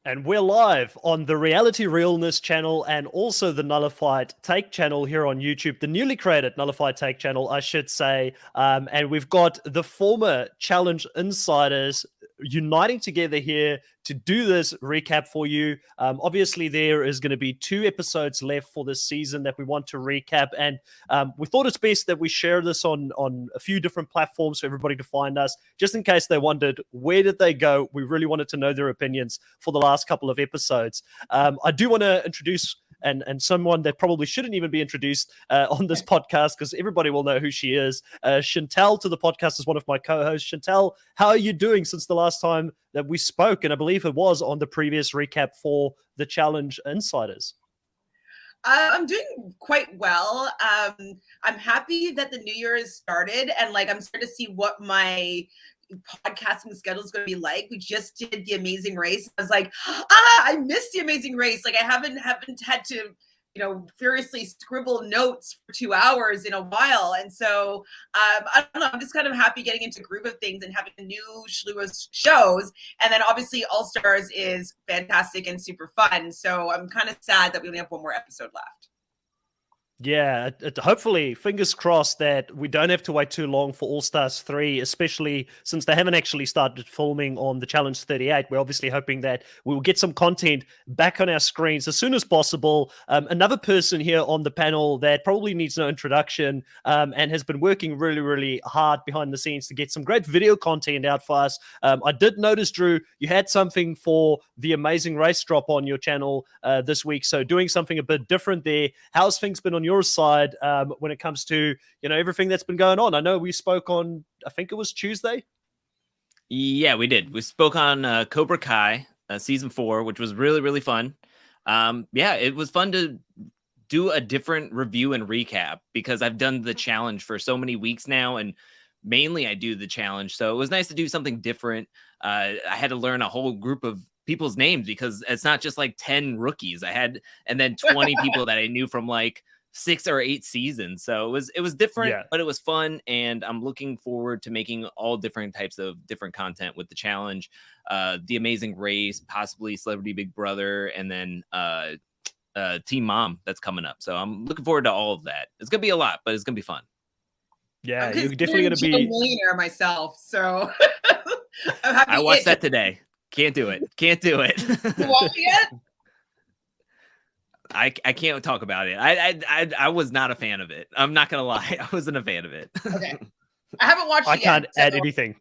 And we're live on the Reality Realness channel and also the Nullified Take channel here on YouTube, the newly created Nullified Take channel, I should say. And we've got the former Challenge Insiders uniting together here to do this recap for you. Obviously, there is going to be 2 episodes left for this season that we want to recap. And we thought it's best that we share this on a few different platforms for everybody to find us, just in case they wondered, where did they go? We really wanted to know their opinions for the last couple of episodes. I do want to introduce and someone that probably shouldn't even be introduced on this podcast because everybody will know who she is. Janelle to the podcast is one of my co-hosts. Janelle, how are you doing since the last time that we spoke? And I believe it was on the previous recap for the Challenge Insiders. I'm doing quite well. I'm happy that the new year has started and I'm starting to see what my podcasting schedule is going to be like. We just did the Amazing Race. I was like, I missed the Amazing Race. I haven't had to, furiously scribble notes for 2 hours in a while. And so I don't know, I'm just kind of happy getting into groove of things and having a new slew of shows. And then obviously All Stars is fantastic and super fun. So I'm kind of sad that we only have one more episode left. Yeah, hopefully, fingers crossed that we don't have to wait too long for All Stars 3, especially since they haven't actually started filming on the Challenge 38. We're obviously hoping that we will get some content back on our screens as soon as possible. Another person here on the panel that probably needs no introduction and has been working really, really hard behind the scenes to get some great video content out for us. I did notice, Drew, you had something for the Amazing Race drop on your channel this week, so doing something a bit different there. How's things been on your side when it comes to everything that's been going on? I know we spoke on, I think it was Tuesday. Yeah, we did. We spoke on Cobra Kai season 4, which was really, really fun. Yeah, it was fun to do a different review and recap because I've done the challenge for so many weeks now, and mainly I do the challenge, so it was nice to do something different. I had to learn a whole group of people's names because it's not just 10 rookies and then 20 people that I knew from 6 or 8 seasons. So it was different, yeah, but it was fun. And I'm looking forward to making all different types of different content with the challenge, the Amazing Race, possibly Celebrity Big Brother, and then Team Mom that's coming up. So I'm looking forward to all of that. It's going to be a lot, but it's going to be fun. Yeah, you're definitely going to be a millionaire myself. So I watched that today. Can't do it. You watched it yet? I can't talk about it. I was not a fan of it. I'm not gonna lie. I wasn't a fan of it. Okay. I haven't watched it yet. I can't add anything.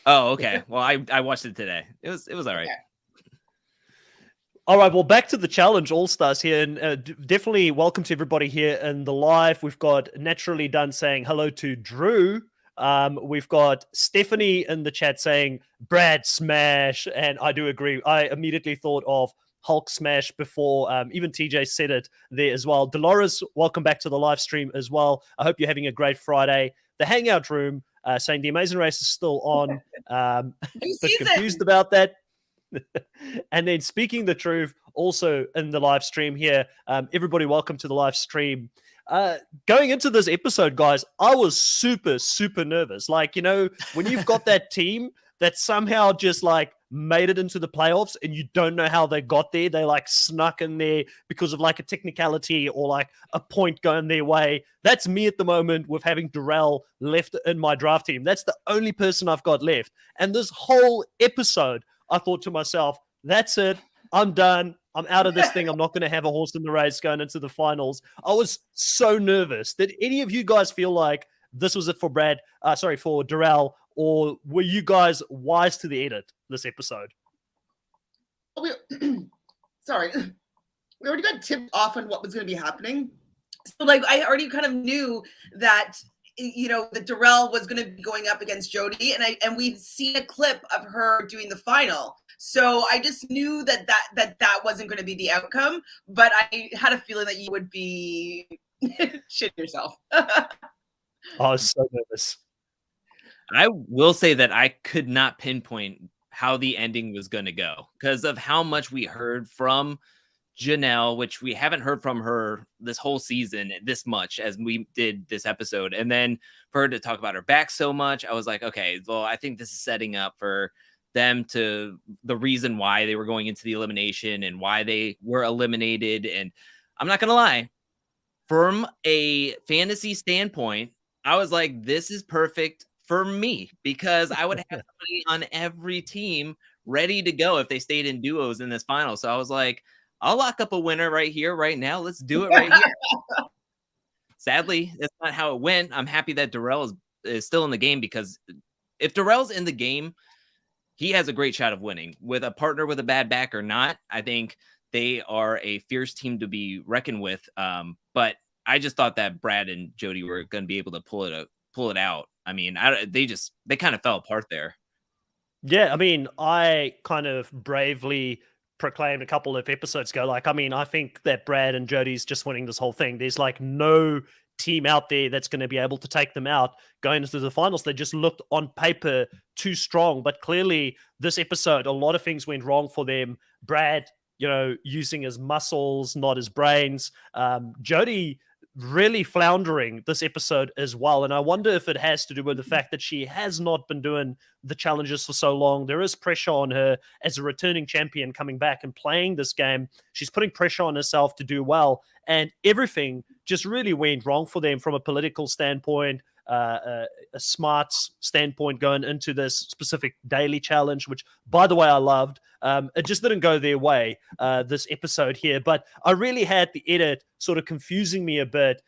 Oh, okay. Well, I watched it today. It was all right. Okay. All right, well, back to the Challenge All-Stars here, and definitely welcome to everybody here in the live. We've got Naturally Done saying hello to Drew. We've got Stephanie in the chat saying Brad smash, and I do agree. I immediately thought of Hulk smash before even TJ said it there as well. Dolores, welcome back to the live stream as well. I hope you're having a great Friday. The Hangout Room saying the Amazing Race is still on. Bit confused about that. And then Speaking the Truth also in the live stream here. Everybody, welcome to the live stream. Going into this episode, guys, I was super, super nervous. When you've got that team that somehow just made it into the playoffs and you don't know how they got there. They snuck in there because of a technicality or a point going their way. That's me at the moment with having Darrell left in my draft team. That's the only person I've got left. And this whole episode, I thought to myself, that's it. I'm done. I'm out of this thing. I'm not going to have a horse in the race going into the finals. I was so nervous. Did any of you guys feel like this was it for for Darrell, or were you guys wise to the edit this episode? Sorry. We already got tipped off on what was going to be happening. So I already kind of knew that that Darrell was going to be going up against Jody, and we'd seen a clip of her doing the final. So I just knew that wasn't going to be the outcome, but I had a feeling that you would be shit yourself. I was so nervous. I will say that I could not pinpoint how the ending was going to go because of how much we heard from Janelle, which we haven't heard from her this whole season this much as we did this episode. And then for her to talk about her back so much, I was like, okay, well, I think this is setting up for them to the reason why they were going into the elimination and why they were eliminated. And I'm not going to lie, from a fantasy standpoint, I was like, this is perfect for me because I would have somebody on every team ready to go if they stayed in duos in this final. So I was like, I'll lock up a winner right here, right now. Let's do it right here. Sadly, that's not how it went. I'm happy that Darrell is still in the game, because if Darrell's in the game, he has a great shot of winning. With a partner with a bad back or not, I think they are a fierce team to be reckoned with. But I just thought that Brad and Jody were going to be able to pull it out. I mean, they kind of fell apart there. Yeah, I mean, I kind of bravely proclaimed a couple of episodes ago, like, I mean, I think that Brad and Jody's just winning this whole thing. There's like no team out there that's going to be able to take them out going into the finals. They just looked on paper too strong, but clearly this episode, a lot of things went wrong for them. Brad, using his muscles, not his brains. Jody really floundering this episode as well. And I wonder if it has to do with the fact that she has not been doing the challenges for so long. There is pressure on her as a returning champion coming back and playing this game. She's putting pressure on herself to do well. And everything just really went wrong for them from a political standpoint, a smarts standpoint going into this specific daily challenge, which, by the way, I loved. It just didn't go their way this episode here, but I really had the edit sort of confusing me a bit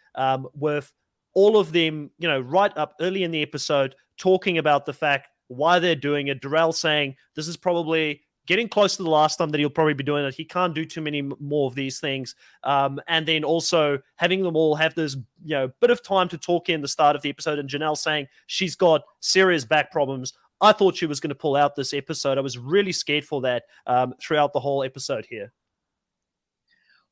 with all of them, right up early in the episode, talking about the fact why they're doing it. Darrell saying this is probably getting close to the last time that he'll probably be doing it. He can't do too many more of these things. And then also having them all have this, bit of time to talk in the start of the episode, and Janelle saying she's got serious back problems. I thought she was going to pull out this episode. I was really scared for that throughout the whole episode here.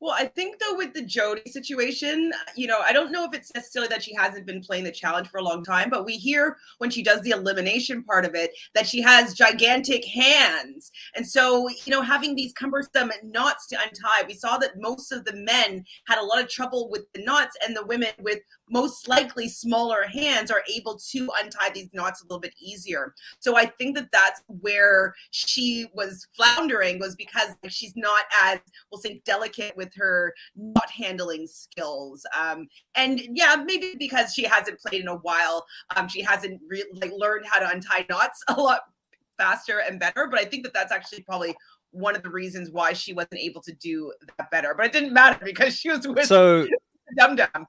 Well, I think though with the Jody situation, I don't know if it's necessarily that she hasn't been playing the challenge for a long time, but we hear when she does the elimination part of it that she has gigantic hands. And so, having these cumbersome knots to untie, we saw that most of the men had a lot of trouble with the knots, and the women with most likely smaller hands are able to untie these knots a little bit easier. So I think that that's where she was floundering, was because she's not as, we'll say, delicate with her knot handling skills. And yeah, maybe because she hasn't played in a while, she hasn't really learned how to untie knots a lot faster and better. But I think that that's actually probably one of the reasons why she wasn't able to do that better. But it didn't matter because she was with Dum Dum.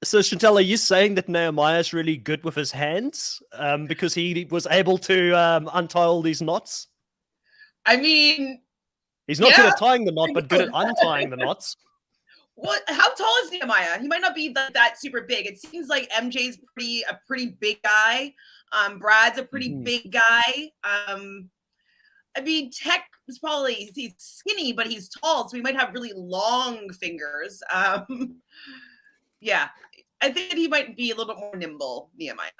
So, Chantel, are you saying that Nehemiah is really good with his hands because he was able to untie all these knots? I mean, he's not good at tying the knot, but good at untying the knots. Well, how tall is Nehemiah? He might not be that super big. It seems like MJ's a pretty big guy. Brad's a pretty big guy. I mean, Tech is probably, he's skinny, but he's tall, so he might have really long fingers. Yeah, I think that he might be a little bit more nimble, Nehemiah.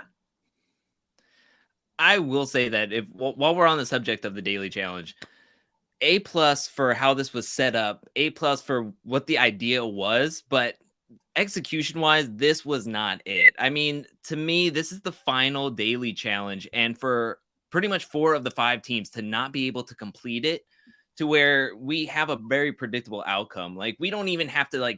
I will say that while we're on the subject of the daily challenge, A+ for how this was set up, A+ for what the idea was, but execution wise, this was not it. I mean, to me, this is the final daily challenge, and for pretty much 4 of the 5 teams to not be able to complete it, to where we have a very predictable outcome. Like, we don't even have to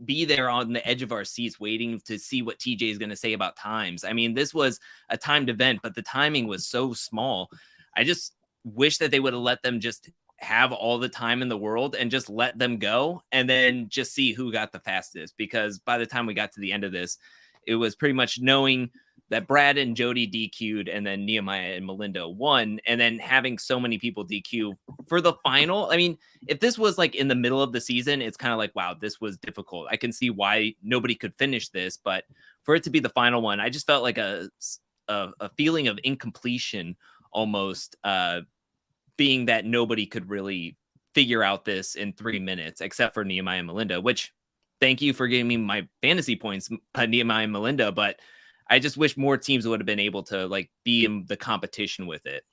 be there on the edge of our seats waiting to see what TJ is going to say about times. I mean, this was a timed event, but the timing was so small. I just wish that they would have let them just have all the time in the world and just let them go and then just see who got the fastest. Because by the time we got to the end of this, it was pretty much knowing that Brad and Jody DQ'd and then Nehemiah and Melinda won, and then having so many people DQ for the final. I mean, if this was in the middle of the season, it's kind of like, wow, this was difficult. I can see why nobody could finish this, but for it to be the final one, I just felt like a feeling of incompletion almost, being that nobody could really figure out this in 3 minutes, except for Nehemiah and Melinda, which thank you for giving me my fantasy points, Nehemiah and Melinda, but I just wish more teams would have been able to be in the competition with it.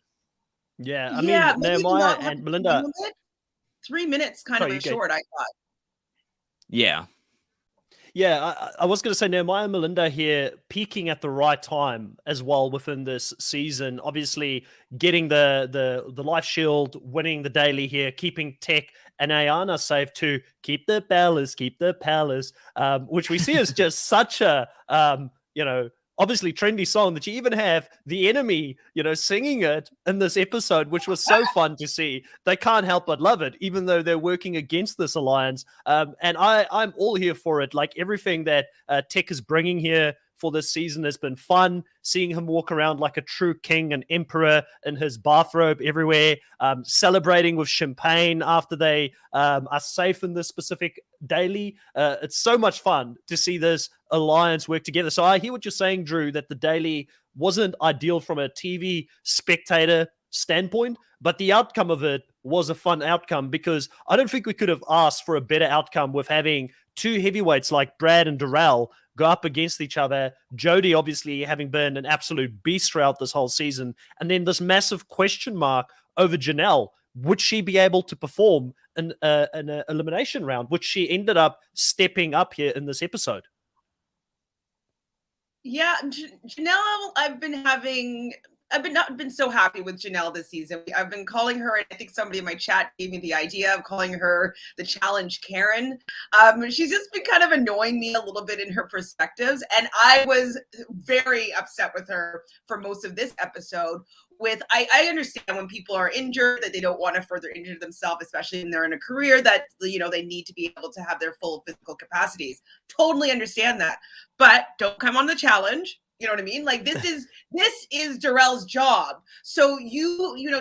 Yeah, I mean, Nehemiah and Melinda. 3 minutes kind of short, I thought. Yeah. Yeah, I was going to say Nehemiah and Melinda here peaking at the right time as well within this season. Obviously, getting the life shield, winning the daily here, keeping Tech and Ayana safe to keep the palace, which we see as just such a obviously trendy song that you even have the enemy, singing it in this episode, which was so fun to see. They can't help but love it, even though they're working against this alliance. And I'm all here for it. Like everything that Tech is bringing here for this season has been fun. Seeing him walk around like a true king and emperor in his bathrobe everywhere, celebrating with champagne after they are safe in this specific daily. It's so much fun to see this alliance work together. So I hear what you're saying, Drew, that the daily wasn't ideal from a TV spectator standpoint, but the outcome of it was a fun outcome, because I don't think we could have asked for a better outcome with having two heavyweights like Brad and Darrell go up against each other. Jody obviously having been an absolute beast throughout this whole season, and then this massive question mark over Janelle. Would she be able to perform in an elimination round, which she ended up stepping up here in this episode? Yeah, Janelle, I've not been so happy with Janelle this season. I've been calling her, and I think somebody in my chat gave me the idea of calling her the challenge Karen. She's just been kind of annoying me a little bit in her perspectives, and I was very upset with her for most of this episode. I understand when people are injured that they don't want to further injure themselves, especially when they're in a career that they need to be able to have their full physical capacities. Totally understand that, but don't come on the challenge. You know what I mean? Like this is Darrell's job. So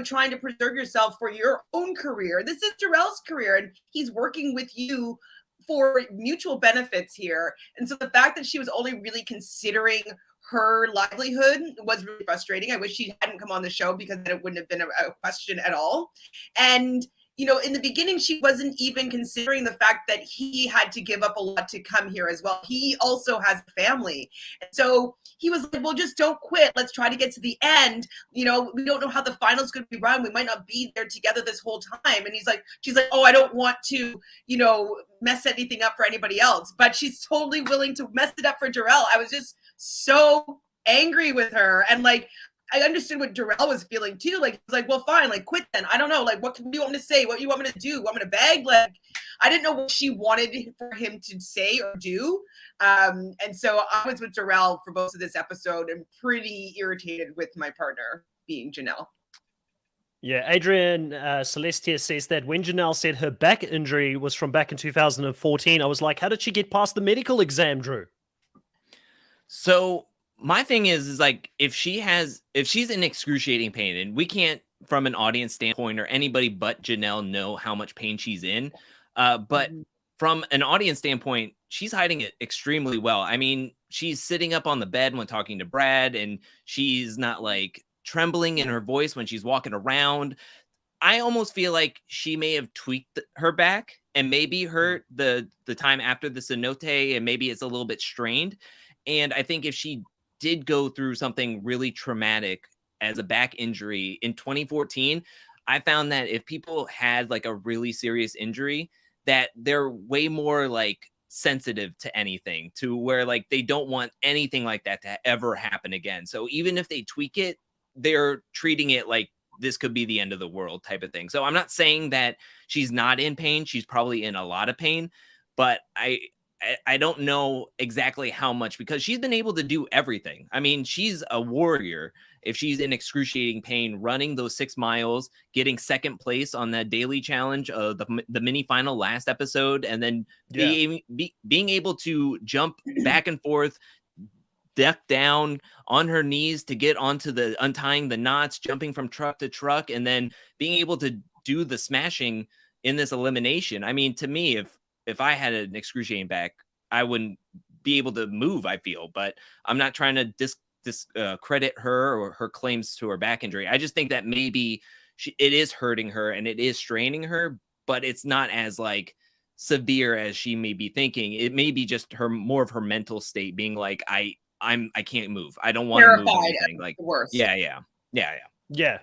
trying to preserve yourself for your own career. This is Darrell's career, and he's working with you for mutual benefits here. And so the fact that she was only really considering her livelihood was really frustrating. I wish she hadn't come on the show, because then it wouldn't have been a question at all. And in the beginning, she wasn't even considering the fact that he had to give up a lot to come here as well. He also has a family. And so he was like, well, just don't quit. Let's try to get to the end. We don't know how the final's going to be run. We might not be there together this whole time. And she's like, oh, I don't want to, mess anything up for anybody else. But she's totally willing to mess it up for Darrell. I was just so angry with her. And I understood what Darrell was feeling too. Like, he's like, well, fine, quit then. I don't know. What do you want me to say? What do you want me to do? Want me to beg? I didn't know what she wanted for him to say or do. And so I was with Darrell for most of this episode and pretty irritated with my partner being Janelle. Yeah, Adrian Celeste here says that when Janelle said her back injury was from back in 2014, I was like, how did she get past the medical exam, Drew? So my thing is if she's in excruciating pain, and we can't from an audience standpoint or anybody but Janelle know how much pain she's in. But from an audience standpoint, she's hiding it extremely well. I mean, she's sitting up on the bed when talking to Brad, and she's not trembling in her voice when she's walking around. I almost feel like she may have tweaked her back and maybe hurt the time after the cenote, and maybe it's a little bit strained. And I think if she did go through something really traumatic as a back injury in 2014, I found that if people had a really serious injury, that they're way more sensitive to anything, to where they don't want anything like that to ever happen again. So even if they tweak it, they're treating it like this could be the end of the world type of thing. So I'm not saying that she's not in pain. She's probably in a lot of pain, but I don't know exactly how much, because she's been able to do everything. I mean, she's a warrior. If she's in excruciating pain, running those 6 miles, getting second place on that daily challenge, the mini final last episode, and then being able to jump back and forth, duck down on her knees to get onto the untying the knots, jumping from truck to truck, and then being able to do the smashing in this elimination. I mean, to me, if I had an excruciating back, I wouldn't be able to move, I feel. But I'm not trying to discredit her or her claims to her back injury. I just think that maybe it is hurting her and it is straining her, but it's not as severe as she may be thinking. It may be just more of her mental state being I can't move. I don't want to move anything. Worse. Yeah. Yeah.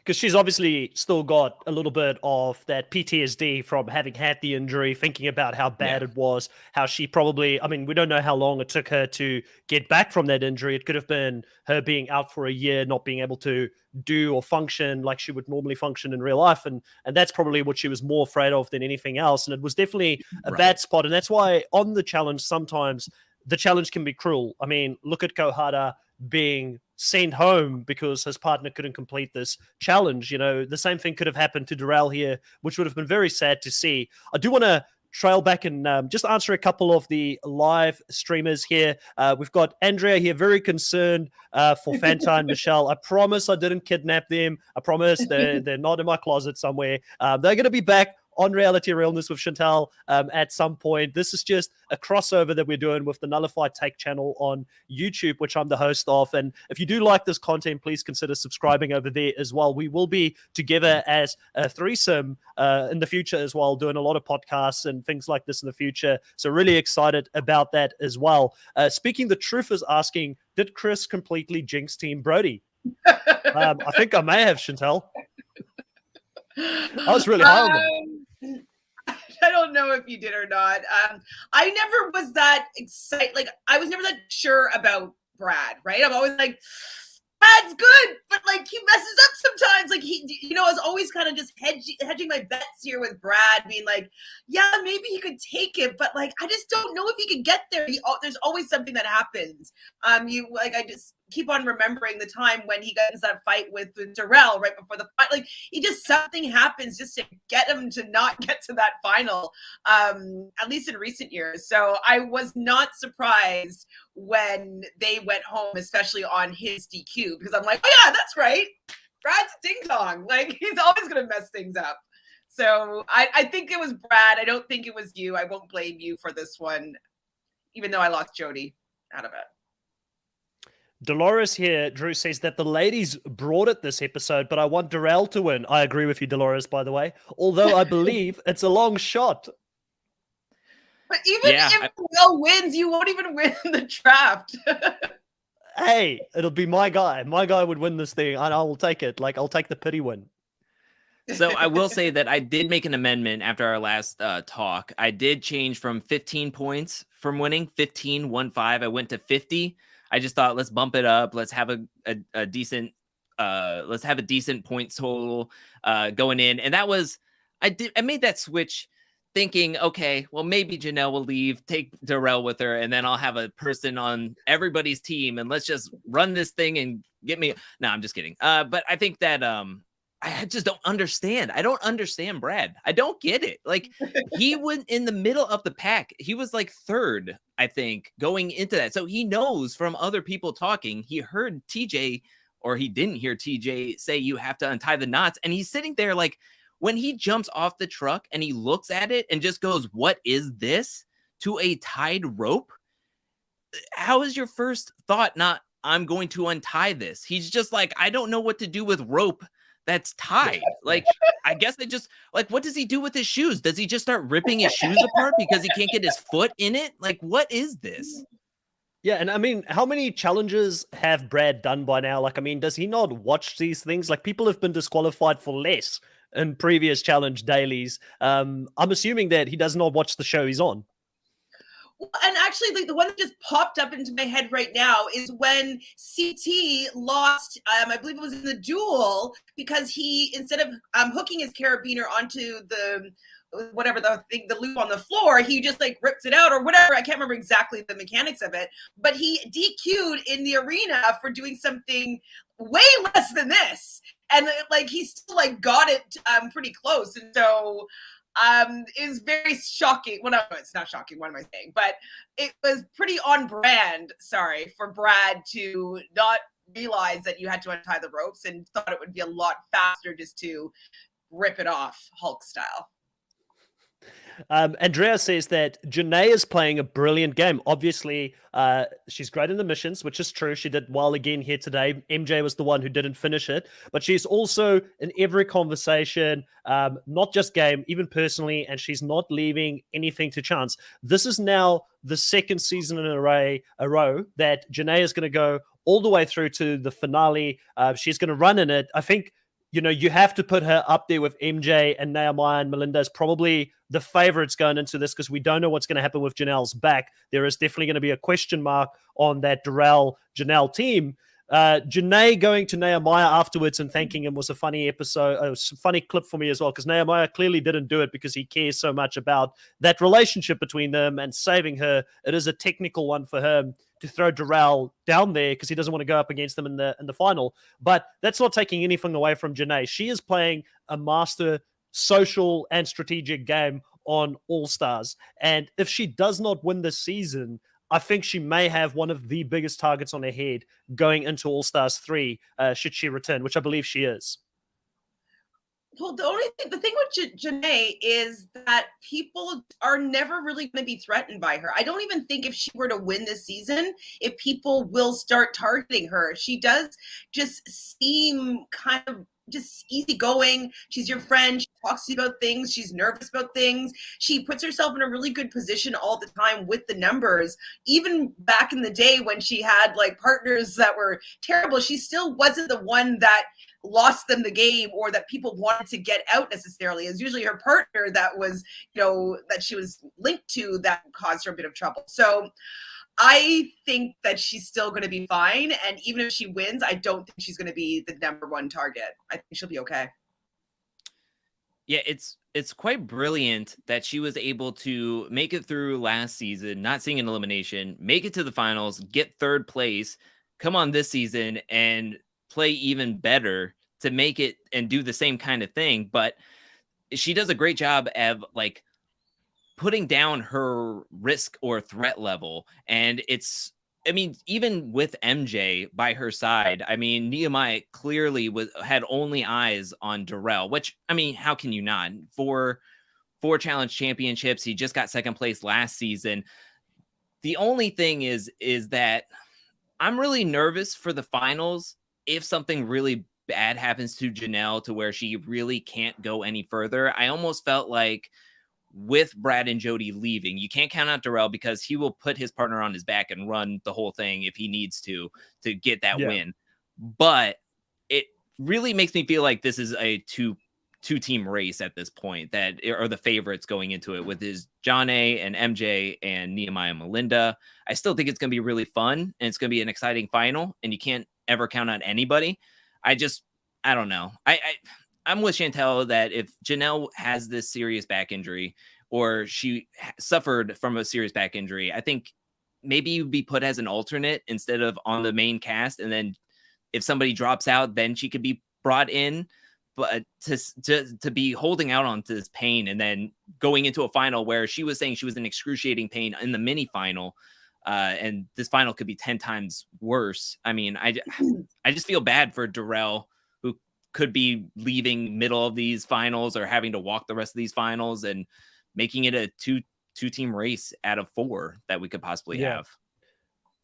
because she's obviously still got a little bit of that PTSD from having had the injury, thinking about how bad it was, how she probably, I mean, we don't know how long it took her to get back from that injury. It could have been her being out for a year, not being able to do or function like she would normally function in real life. And that's probably what she was more afraid of than anything else. And it was definitely a bad spot. And that's why on the challenge, sometimes the challenge can be cruel. I mean, look at Kohara being sent home because his partner couldn't complete this challenge. You know, the same thing could have happened to Darrell here, which would have been very sad to see. I do want to trail back and just answer a couple of the live streamers here. We've got Andrea here, very concerned for Fanta and Michelle. I promise I didn't kidnap them. I promise they're not in my closet somewhere. They're going to be back on Reality Realness with Chantal at some point. This is just a crossover that we're doing with the Nullified Take channel on YouTube, which I'm the host of. And if you do like this content, please consider subscribing over there as well. We will be together as a threesome in the future as well, doing a lot of podcasts and things like this in the future. So really excited about that as well. Speaking the truth is asking, did Chris completely jinx Team Brody? I think I may have, Chantal. I was really high on them. I don't know if you did or not. I never was that excited. Like, I was never that sure about Brad, right? I'm always like, Brad's good, but like he messes up sometimes. Like I was always kind of just hedging my bets here with Brad, being like, yeah, maybe he could take it, but like I just don't know if he could get there. There's always something that happens. I just keep on remembering the time when he got into that fight with Darrell right before the fight. Like something happens just to get him to not get to that final. At least in recent years. So I was not surprised when they went home, especially on his DQ, because I'm like, oh yeah, that's right. Brad's a ding dong. Like he's always gonna mess things up. So I think it was Brad. I don't think it was you. I won't blame you for this one, even though I lost Jody out of it. Dolores here, Drew, says that the ladies brought it this episode, but I want Darrell to win. I agree with you, Dolores, by the way. Although I believe it's a long shot. But even if Darrell wins, you won't even win the draft. Hey, it'll be my guy. My guy would win this thing, and I will take it. Like, I'll take the pity win. So I will say that I did make an amendment after our last talk. I did change from 15 points from winning, 1-5. I went to 50. I just thought, let's bump it up. Let's have a decent points total going in. And that was, I made that switch thinking, okay, well, maybe Janelle will leave, take Darrell with her, and then I'll have a person on everybody's team, and let's just run this thing and get me. No, I'm just kidding. But I think that I just don't understand. I don't understand Brad. I don't get it. Like he went in the middle of the pack. He was like third, I think, going into that. So he knows from other people talking. He heard TJ, or he didn't hear TJ say you have to untie the knots, and he's sitting there like, when he jumps off the truck and he looks at it and just goes, what is this? To a tied rope? How is your first thought not, I'm going to untie this? He's just like, I don't know what to do with rope that's tied. Like, I guess they just, like, what does he do with his shoes? Does he just start ripping his shoes apart because he can't get his foot in it? Like, what is this? Yeah, and I mean, how many challenges have Brad done by now? Like, I mean, does he not watch these things? Like, people have been disqualified for less in previous challenge dailies. I'm assuming that he does not watch the show he's on. Well, and actually, like the one that just popped up into my head right now is when CT lost. I believe it was in the duel because he, instead of hooking his carabiner onto the whatever the loop on the floor, he just like rips it out or whatever. I can't remember exactly the mechanics of it, but he DQ'd in the arena for doing something way less than this, and like he still like got it pretty close, and so it was very shocking. Well, no, it's not shocking. What am I saying? But it was pretty on brand. Sorry, for Brad to not realize that you had to untie the ropes and thought it would be a lot faster just to rip it off Hulk style. Andrea says that Janae is playing a brilliant game. Obviously, she's great in the missions, which is true. She did well again here today. MJ was the one who didn't finish it, but she's also in every conversation, not just game, even personally, and she's not leaving anything to chance. This is now the second season in a row that Janae is going to go all the way through to the finale. She's going to run in it. I think you have to put her up there with MJ and Nehemiah and Melinda as probably the favorites going into this, because we don't know what's going to happen with Janelle's back. There is definitely going to be a question mark on that Janelle team. Janae going to Nehemiah afterwards and thanking him was a funny episode, a funny clip for me as well, because Nehemiah clearly didn't do it because he cares so much about that relationship between them and saving her. It is a technical one for him to throw Darrell down there because he doesn't want to go up against them in the final. But that's not taking anything away from Janae. She is playing a master social and strategic game on All Stars. And if she does not win this season, I think she may have one of the biggest targets on her head going into All Stars 3 should she return, which I believe she is. Well, the thing with Janae is that people are never really going to be threatened by her. I don't even think if she were to win this season, if people will start targeting her. She does just seem kind of just easygoing. She's your friend. She talks to you about things. She's nervous about things. She puts herself in a really good position all the time with the numbers. Even back in the day when she had like partners that were terrible, she still wasn't the one that lost them the game or that people wanted to get out necessarily. It was usually her partner that was, that she was linked to that caused her a bit of trouble. So I think that she's still going to be fine. And even if she wins, I don't think she's going to be the number one target. I think she'll be okay. Yeah, it's quite brilliant that she was able to make it through last season, not seeing an elimination, make it to the finals, get third place, come on this season and play even better to make it and do the same kind of thing. But she does a great job of like putting down her risk or threat level. And even with MJ by her side, Nehemiah clearly had only eyes on Darrell, which, how can you not? For 4 challenge championships, he just got second place last season. The only thing is that I'm really nervous for the finals if something really bad happens to Janelle to where she really can't go any further. I almost felt like with Brad and Jody leaving, you can't count out Darrell because he will put his partner on his back and run the whole thing if he needs to get that win. But it really makes me feel like this is a two-team race at this point that are the favorites going into it with his John A and MJ and Nehemiah and Melinda. I still think it's going to be really fun and it's going to be an exciting final and you can't ever count on anybody. I don't know. I'm with Chantel that if Janelle has this serious back injury or she suffered from a serious back injury, I think maybe you'd be put as an alternate instead of on the main cast. And then if somebody drops out, then she could be brought in. But to be holding out on this pain and then going into a final where she was saying she was in excruciating pain in the mini final, and this final could be 10 times worse. I just feel bad for Darrell, who could be leaving middle of these finals or having to walk the rest of these finals and making it a two-team race out of 4 that we could possibly have.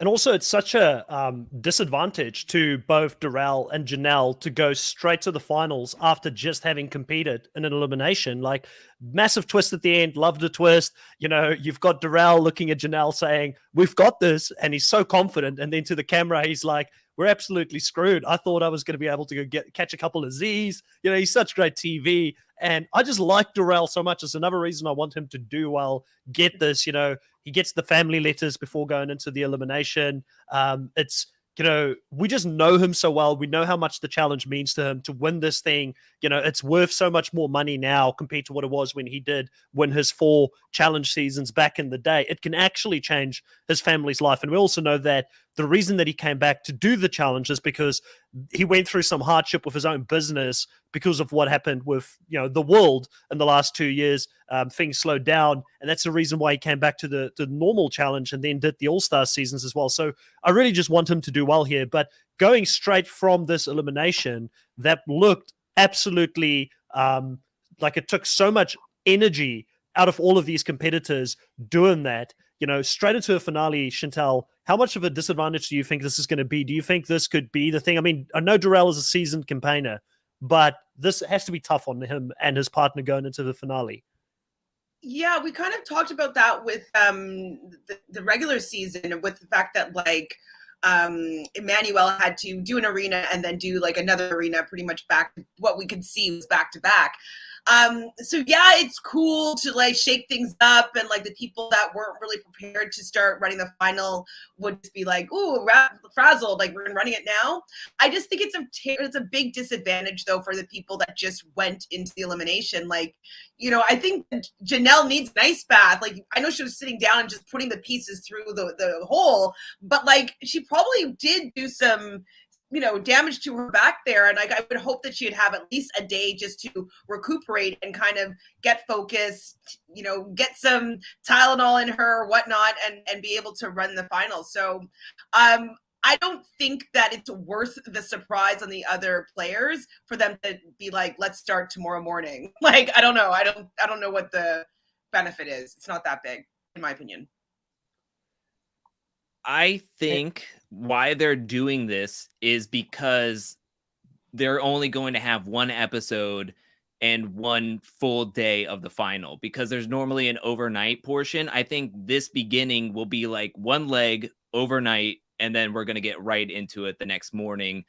And also, it's such a disadvantage to both Darrell and Janelle to go straight to the finals after just having competed in an elimination. Like, massive twist at the end. Loved the twist. You've got Darrell looking at Janelle saying, "We've got this," and he's so confident. And then to the camera, he's like, "We're absolutely screwed. I thought I was going to be able to go catch a couple of Z's." He's such great TV. And I just like Darrell so much. It's another reason I want him to do well, get this. He gets the family letters before going into the elimination. We just know him so well. We know how much the challenge means to him to win this thing. It's worth so much more money now compared to what it was when he did win his 4 challenge seasons back in the day. It can actually change his family's life. And we also know that the reason that he came back to do the challenge is because he went through some hardship with his own business because of what happened with, the world in the last 2 years. Things slowed down. And that's the reason why he came back to the normal challenge and then did the All-Star seasons as well. So I really just want him to do well here. But going straight from this elimination that looked absolutely like it took so much energy out of all of these competitors doing that, straight into a finale. Chantel, how much of a disadvantage do you think this is going to be? Do you think this could be the thing? I know Darrell is a seasoned campaigner, but this has to be tough on him and his partner going into the finale. Yeah, we kind of talked about that with the regular season, with the fact that Emmanuel had to do an arena and then do like another arena, pretty much back. What we could see was back to back. So yeah, it's cool to like shake things up, and like the people that weren't really prepared to start running the final would just be like, "Ooh, frazzled! Like we're running it now." I just think it's a big disadvantage though for the people that just went into the elimination. Like, I think Janelle needs an ice bath. Like I know she was sitting down and just putting the pieces through the hole, but like she probably did do some damage to her back there. And like, I would hope that she'd have at least a day just to recuperate and kind of get focused, get some Tylenol in her or whatnot, and be able to run the final. So, I don't think that it's worth the surprise on the other players for them to be like, let's start tomorrow morning. Like, I don't know. I don't know what the benefit is. It's not that big, in my opinion. I think why they're doing this is because they're only going to have one episode and one full day of the final, because there's normally an overnight portion. I think this beginning will be like one leg overnight, and then we're going to get right into it the next morning,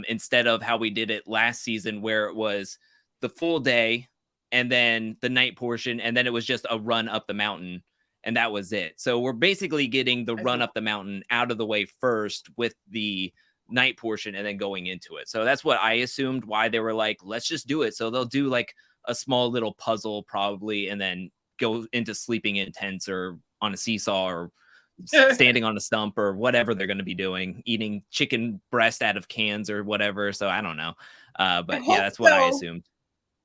instead of how we did it last season, where it was the full day and then the night portion, and then it was just a run up the mountain. And that was it. So we're basically getting the run up the mountain out of the way first with the night portion and then going into it. So that's what I assumed why they were like, let's just do it. So they'll do like a small little puzzle probably, and then go into sleeping in tents or on a seesaw or standing on a stump or whatever they're going to be doing, eating chicken breast out of cans or whatever. So I don't know. But yeah, that's what I assumed.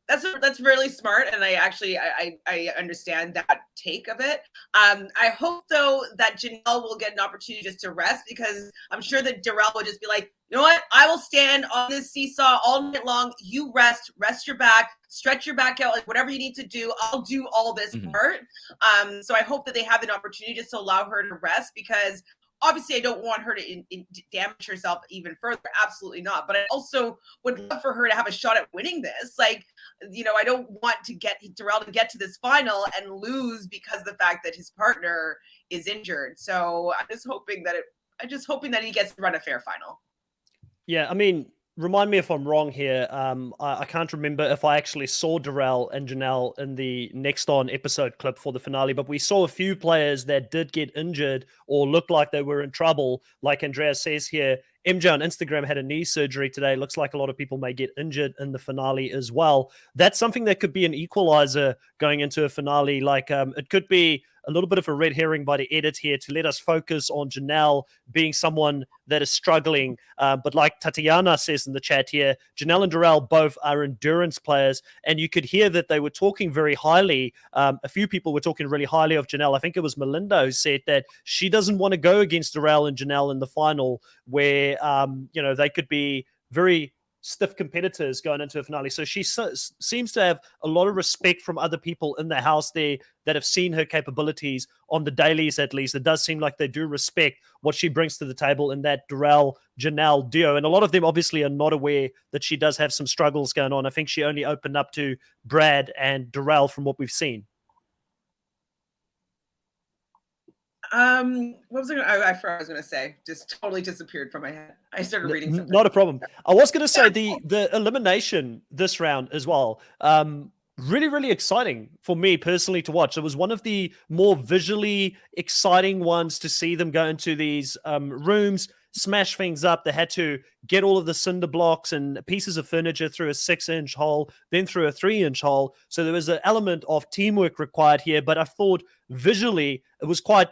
That's really smart, and I understand that take of it. I hope though that Janelle will get an opportunity just to rest, because I'm sure that Darrell will just be like, you know what, I will stand on this seesaw all night long. You rest your back, stretch your back out, like whatever you need to do. I'll do all this part. So I hope that they have an opportunity just to allow her to rest, because obviously I don't want her to damage herself even further. Absolutely not. But I also would love for her to have a shot at winning this. Like, I don't want Darrell to get to this final and lose because of the fact that his partner is injured. So I'm just hoping that he gets to run a fair final. Yeah, I mean, remind me if I'm wrong here. I can't remember if I actually saw Darrell and Janelle in the Next On episode clip for the finale, but we saw a few players that did get injured or looked like they were in trouble. Like Andrea says here, MJ on Instagram had a knee surgery today. Looks like a lot of people may get injured in the finale as well. That's something that could be an equalizer going into a finale. Like it could be a little bit of a red herring by the edit here to let us focus on Janelle being someone that is struggling. But like Tatiana says in the chat here, Janelle and Darrell both are endurance players, and you could hear that they were talking very highly. A few people were talking really highly of Janelle. I think it was Melinda who said that she doesn't want to go against Darrell and Janelle in the final, where they could be very stiff competitors going into a finale. So she seems to have a lot of respect from other people in the house there that have seen her capabilities on the dailies, at least. It does seem like they do respect what she brings to the table in that Darrell-Janelle duo. And a lot of them obviously are not aware that she does have some struggles going on. I think she only opened up to Brad and Darrell from what we've seen. What was I forgot what I was gonna say. Just totally disappeared from my head. I started reading something. Not a problem. I was gonna say the elimination this round as well. Really, really exciting for me personally to watch. It was one of the more visually exciting ones to see them go into these rooms, smash things up. They had to get all of the cinder blocks and pieces of furniture through a 6-inch hole, then through a 3-inch hole. So there was an element of teamwork required here, but I thought visually it was quite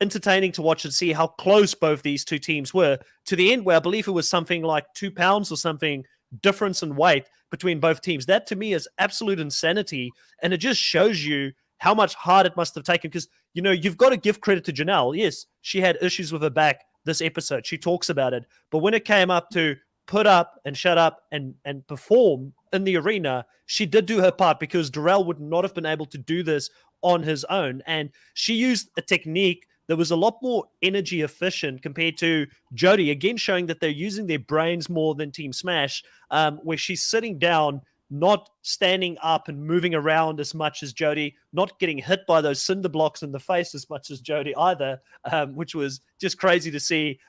entertaining to watch and see how close both these two teams were to the end, where I believe it was something like 2 pounds or something difference in weight between both teams. That to me is absolute insanity, and it just shows you how much hard it must have taken, because you've got to give credit to Janelle. Yes, she had issues with her back this episode, she talks about it, but when it came up to put up and shut up and perform in the arena, she did do her part, because Darrell would not have been able to do this on his own. And she used a technique that was a lot more energy efficient compared to Jody, again showing that they're using their brains more than Team Smash, where she's sitting down not standing up and moving around as much as Jody, not getting hit by those cinder blocks in the face as much as Jody either, which was just crazy to see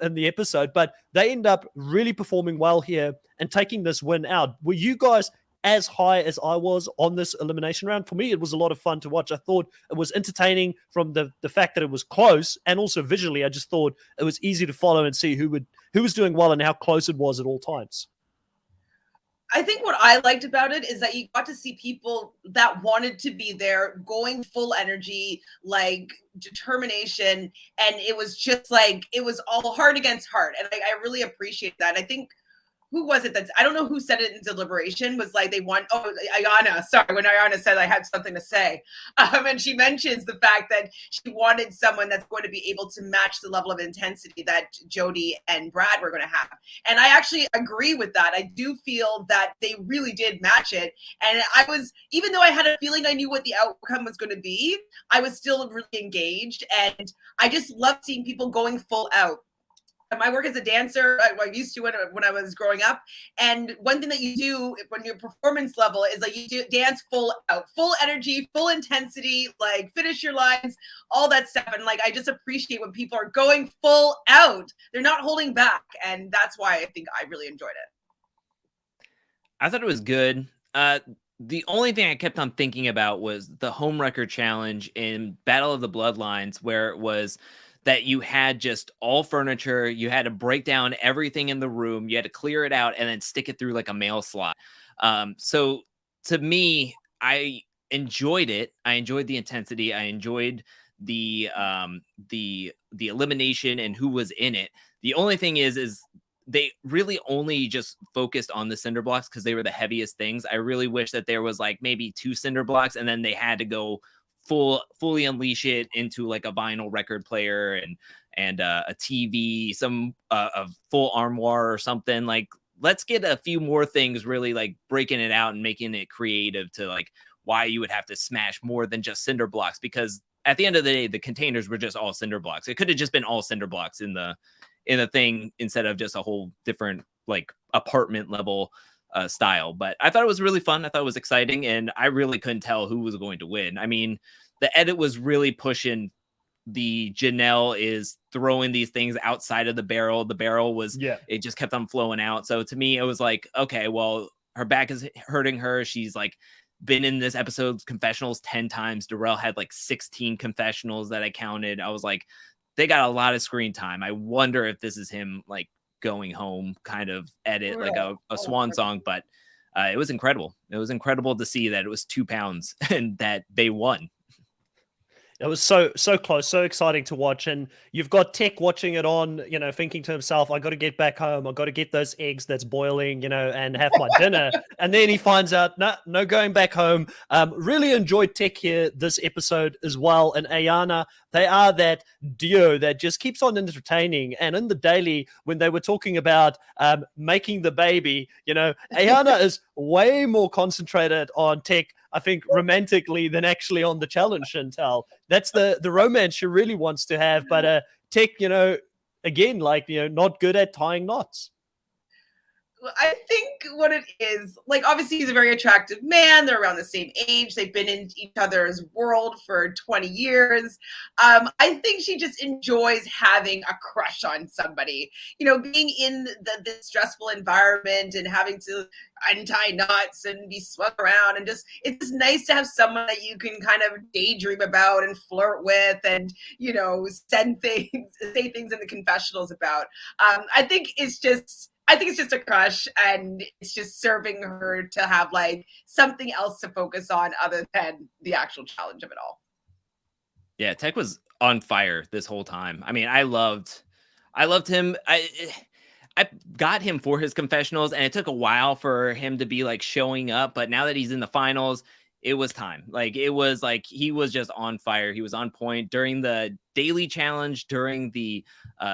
in the episode. But they end up really performing well here and taking this win out. Were you guys as high as I was on this elimination round? For me, it was a lot of fun to watch. I thought it was entertaining from the fact that it was close, and also visually, I just thought it was easy to follow and see who was doing well and how close it was at all times. I think what I liked about it is that you got to see people that wanted to be there, going full energy, like determination. And it was just like, it was all heart against heart. And I really appreciate that. I think, who was it I don't know who said it in deliberation, was like, they want, Ayana, sorry, when Ayana said I had something to say. And she mentions the fact that she wanted someone that's going to be able to match the level of intensity that Jody and Brad were going to have. And I actually agree with that. I do feel that they really did match it. And I was, even though I had a feeling I knew what the outcome was going to be, I was still really engaged. And I just love seeing people going full out. I work as a dancer. I used to when I was growing up. And one thing that you do when your performance level is like you do dance full out, full energy, full intensity, like finish your lines, all that stuff. And like I just appreciate when people are going full out. They're not holding back. And that's why I think I really enjoyed it. I thought it was good. The only thing I kept on thinking about was the home record challenge in Battle of the Bloodlines, where it was that you had just all furniture, you had to break down everything in the room, you had to clear it out and then stick it through like a mail slot. So to me, I enjoyed it. I enjoyed the intensity. I enjoyed the elimination and who was in it. The only thing is they really only just focused on the cinder blocks because they were the heaviest things. I really wish that there was like maybe 2 cinder blocks and then they had to go fully unleash it into like a vinyl record player and a TV, some a full armoire or something. Like, let's get a few more things really like breaking it out and making it creative to like why you would have to smash more than just cinder blocks, because at the end of the day, the containers were just all cinder blocks. It could have just been all cinder blocks in the thing instead of just a whole different like apartment level style. But I thought it was really fun. I thought it was exciting, and I really couldn't tell who was going to win. I mean, the edit was really pushing the Janelle is throwing these things outside of the barrel. The barrel was, it just kept on flowing out. So to me, it was like, okay, well, her back is hurting her. She's like been in this episode's confessionals 10 times. Darrell had like 16 confessionals that I counted. I was like, they got a lot of screen time. I wonder if this is him like going home kind of edit, like a swan song. But it was incredible. It was incredible to see that it was 2 pounds and that they won. It was so close, so exciting to watch. And you've got Tech watching it on, thinking to himself, I got to get back home. I got to get those eggs that's boiling, and have my dinner. And then he finds out, no going back home. Really enjoyed Tech here this episode as well. And Ayana, they are that duo that just keeps on entertaining. And in the daily, when they were talking about making the baby, Ayana is way more concentrated on Tech, I think, romantically than actually on the challenge, Chantal. That's the romance she really wants to have. But Tech, again, like, not good at tying knots. I think what it is, like, obviously he's a very attractive man. They're around the same age. They've been in each other's world for 20 years. I think she just enjoys having a crush on somebody, being in this stressful environment and having to untie knots and be swung around, and just, it's just nice to have someone that you can kind of daydream about and flirt with and, say things in the confessionals about. I think it's just a crush, and it's just serving her to have like something else to focus on other than the actual challenge of it all. Yeah, Tech was on fire this whole time. I mean, I loved him. I got him for his confessionals, and it took a while for him to be like showing up, but now that he's in the finals, it was time. Like, it was like he was just on fire. He was on point during the daily challenge, during the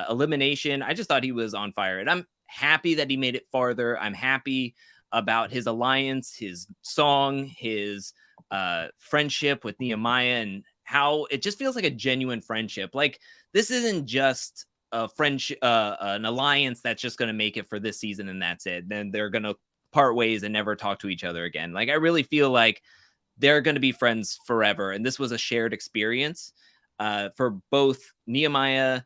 elimination. I just thought he was on fire, and I'm happy that he made it farther. I'm happy about his alliance, his song, his friendship with Nehemiah, and how it just feels like a genuine friendship. Like, this isn't just a friendship, an alliance that's just going to make it for this season and that's it. Then they're going to part ways and never talk to each other again. Like, I really feel like they're going to be friends forever. And this was a shared experience for both Nehemiah,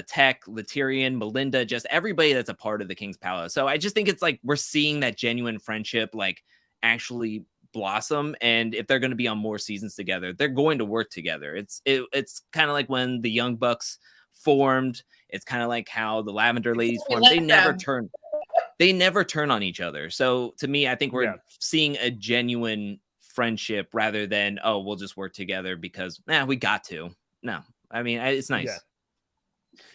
Tech, Latyrian, Melinda, just everybody that's a part of the King's Palace. So I just think it's like we're seeing that genuine friendship like actually blossom. And if they're going to be on more seasons together, they're going to work together. It's kind of like when the Young Bucks formed. It's kind of like how the Lavender Ladies formed. They never turn on each other. So to me, I think we're seeing a genuine friendship rather than, oh, we'll just work together because we got to. No, I mean, it's nice. Yeah.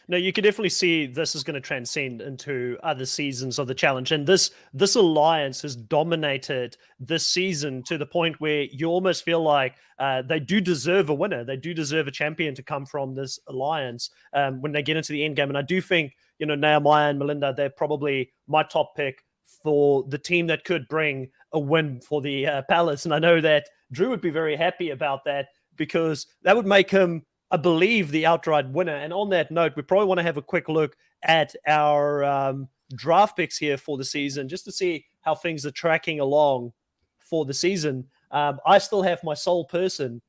No, you can definitely see this is going to transcend into other seasons of the challenge. And this alliance has dominated this season to the point where you almost feel like they do deserve a winner. They do deserve a champion to come from this alliance when they get into the end game. And I do think, Nehemiah and Melinda, they're probably my top pick for the team that could bring a win for the Palace. And I know that Drew would be very happy about that because that would make him, I believe, the outright winner. And on that note, we probably want to have a quick look at our draft picks here for the season, just to see how things are tracking along for the season. I still have my sole person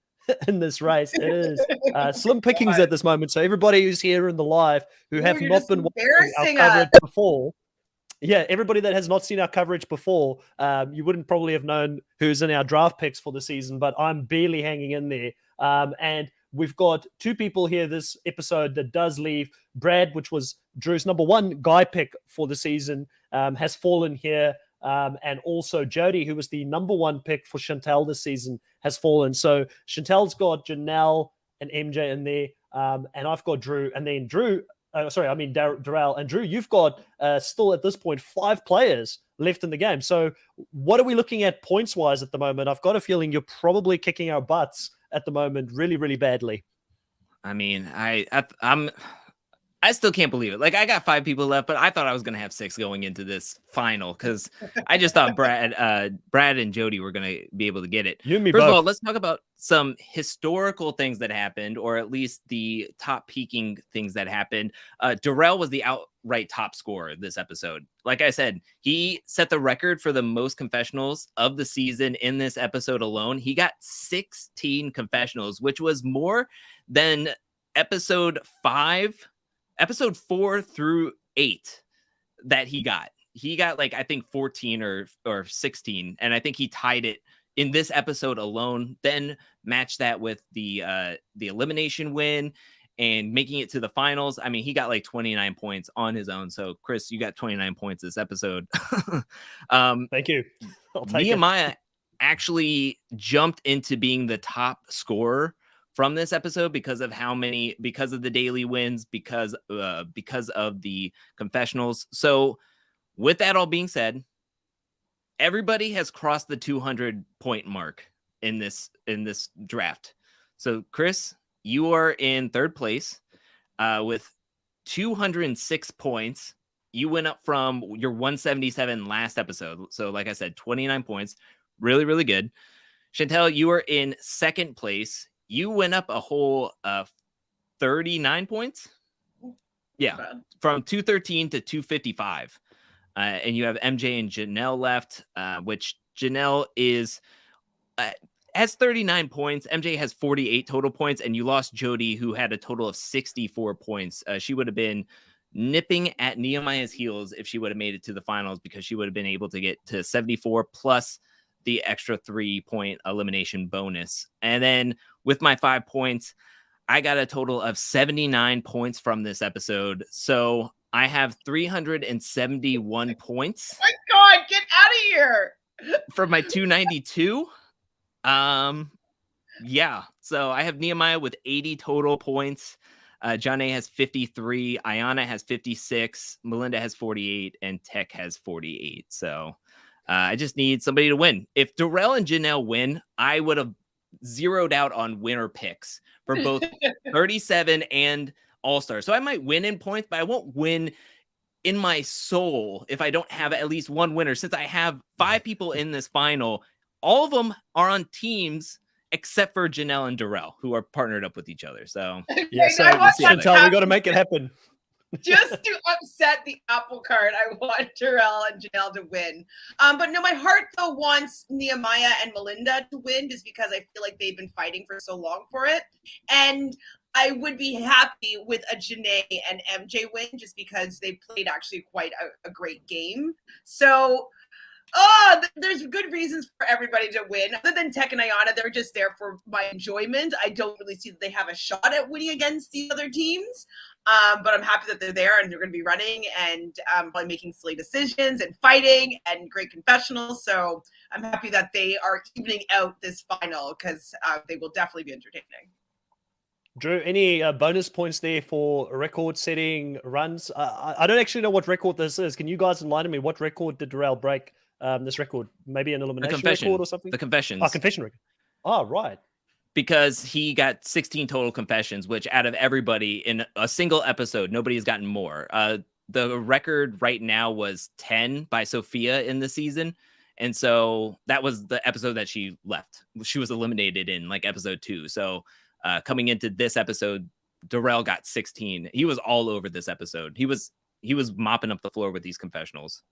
in this race. It is slim pickings at this moment. So everybody who's here in the live who have not been watching our coverage before, everybody that has not seen our coverage before, you wouldn't probably have known who's in our draft picks for the season, but I'm barely hanging in there. And we've got two people here this episode that does leave. Brad, which was Drew's number one guy pick for the season, has fallen here. And also Jody, who was the number one pick for Chantel this season, has fallen. So Chantel's got Janelle and MJ in there. And I've got Drew. And then Darrell. And Drew, you've got still at this point 5 players left in the game. So what are we looking at points-wise at the moment? I've got a feeling you're probably kicking our butts at the moment really, really badly. I mean, I still can't believe it. Like, I got 5 people left, but I thought I was going to have 6 going into this final because I just thought Brad and Jody were going to be able to get it. You and me First both. of all, let's talk about some historical things that happened, or at least the top peaking things that happened. Darrell was the outright top scorer this episode. Like I said, he set the record for the most confessionals of the season in this episode alone. He got 16 confessionals, which was more than episode 4 through 8 that he got. He got like, I think 14 or 16. And I think he tied it in this episode alone, then matched that with the elimination win and making it to the finals. I mean, he got like 29 points on his own. So Chris, you got 29 points this episode. Thank you. Nehemiah actually jumped into being the top scorer from this episode because of the daily wins, because of the confessionals. So with that all being said, everybody has crossed the 200 point mark in this draft. So Chris, you are in third place with 206 points. You went up from your 177 last episode. So like I said, 29 points, really, really good. Chantel, you are in second place. You went up a whole 39 points. Yeah, from 213 to 255. And you have MJ and Janelle left, which Janelle has 39 points. MJ has 48 total points, and you lost Jody, who had a total of 64 points. She would have been nipping at Nehemiah's heels if she would have made it to the finals, because she would have been able to get to 74 plus the extra 3-point elimination bonus. And then with my 5 points, I got a total of 79 points from this episode. So I have 371 points. Oh my God, get out of here. From my 292. Yeah. So I have Nehemiah with 80 total points. John A has 53. Ayana has 56. Melinda has 48. And Tech has 48. So I just need somebody to win. If Darrell and Janelle win, I would have zeroed out on winner picks for both 37 and All-Star. So I might win in points, but I won't win in my soul if I don't have at least one winner. Since I have 5 people in this final, all of them are on teams except for Janelle and Darrell, who are partnered up with each other. So yeah, so Chantel, we got to make it happen. Just to upset the apple cart. I want Terrell and Janelle to win. But no, my heart though wants Nehemiah and Melinda to win just because I feel like they've been fighting for so long for it. And I would be happy with a Janae and MJ win just because they played actually quite a great game. So there's good reasons for everybody to win. Other than Tech and Ayana, they're just there for my enjoyment. I don't really see that they have a shot at winning against these other teams. But I'm happy that they're there and they're going to be running and by making silly decisions and fighting and great confessionals. So I'm happy that they are evening out this final because they will definitely be entertaining. Drew, any bonus points there for record-setting runs? I don't actually know what record this is. Can you guys enlighten me? What record did Darrell break? This record, maybe an elimination record or something? The confessions. Oh, confession record. Oh, right. Because he got 16 total confessions, which out of everybody in a single episode, nobody has gotten more. The record right now was 10 by Sophia in the season. And so that was the episode that she left. She was eliminated in like episode 2. So coming into this episode, Darrell got 16. He was all over this episode. He was mopping up the floor with these confessionals.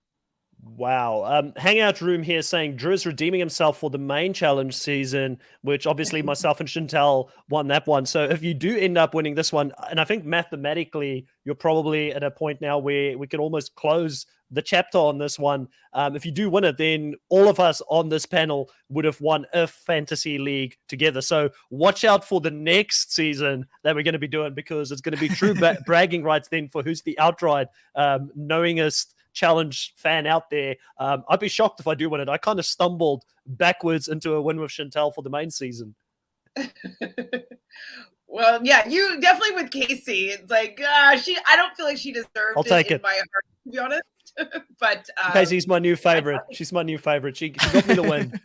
Wow. Hangout Room here saying Drew is redeeming himself for the main challenge season, which obviously myself and Chantel won that one. So if you do end up winning this one, and I think mathematically you're probably at a point now where we could almost close the chapter on this one. If you do win it, then all of us on this panel would have won a fantasy league together. So watch out for the next season that we're going to be doing, because it's going to be true bragging rights then for who's the outright knowingest challenge fan out there. I'd be shocked if I do win it. I kind of stumbled backwards into a win with Chantel for the main season. Well, yeah, you definitely with Casey. It's like I don't feel like she deserved it in my heart, to be honest. But Casey's my new favorite. She's my new favorite. She got me the win.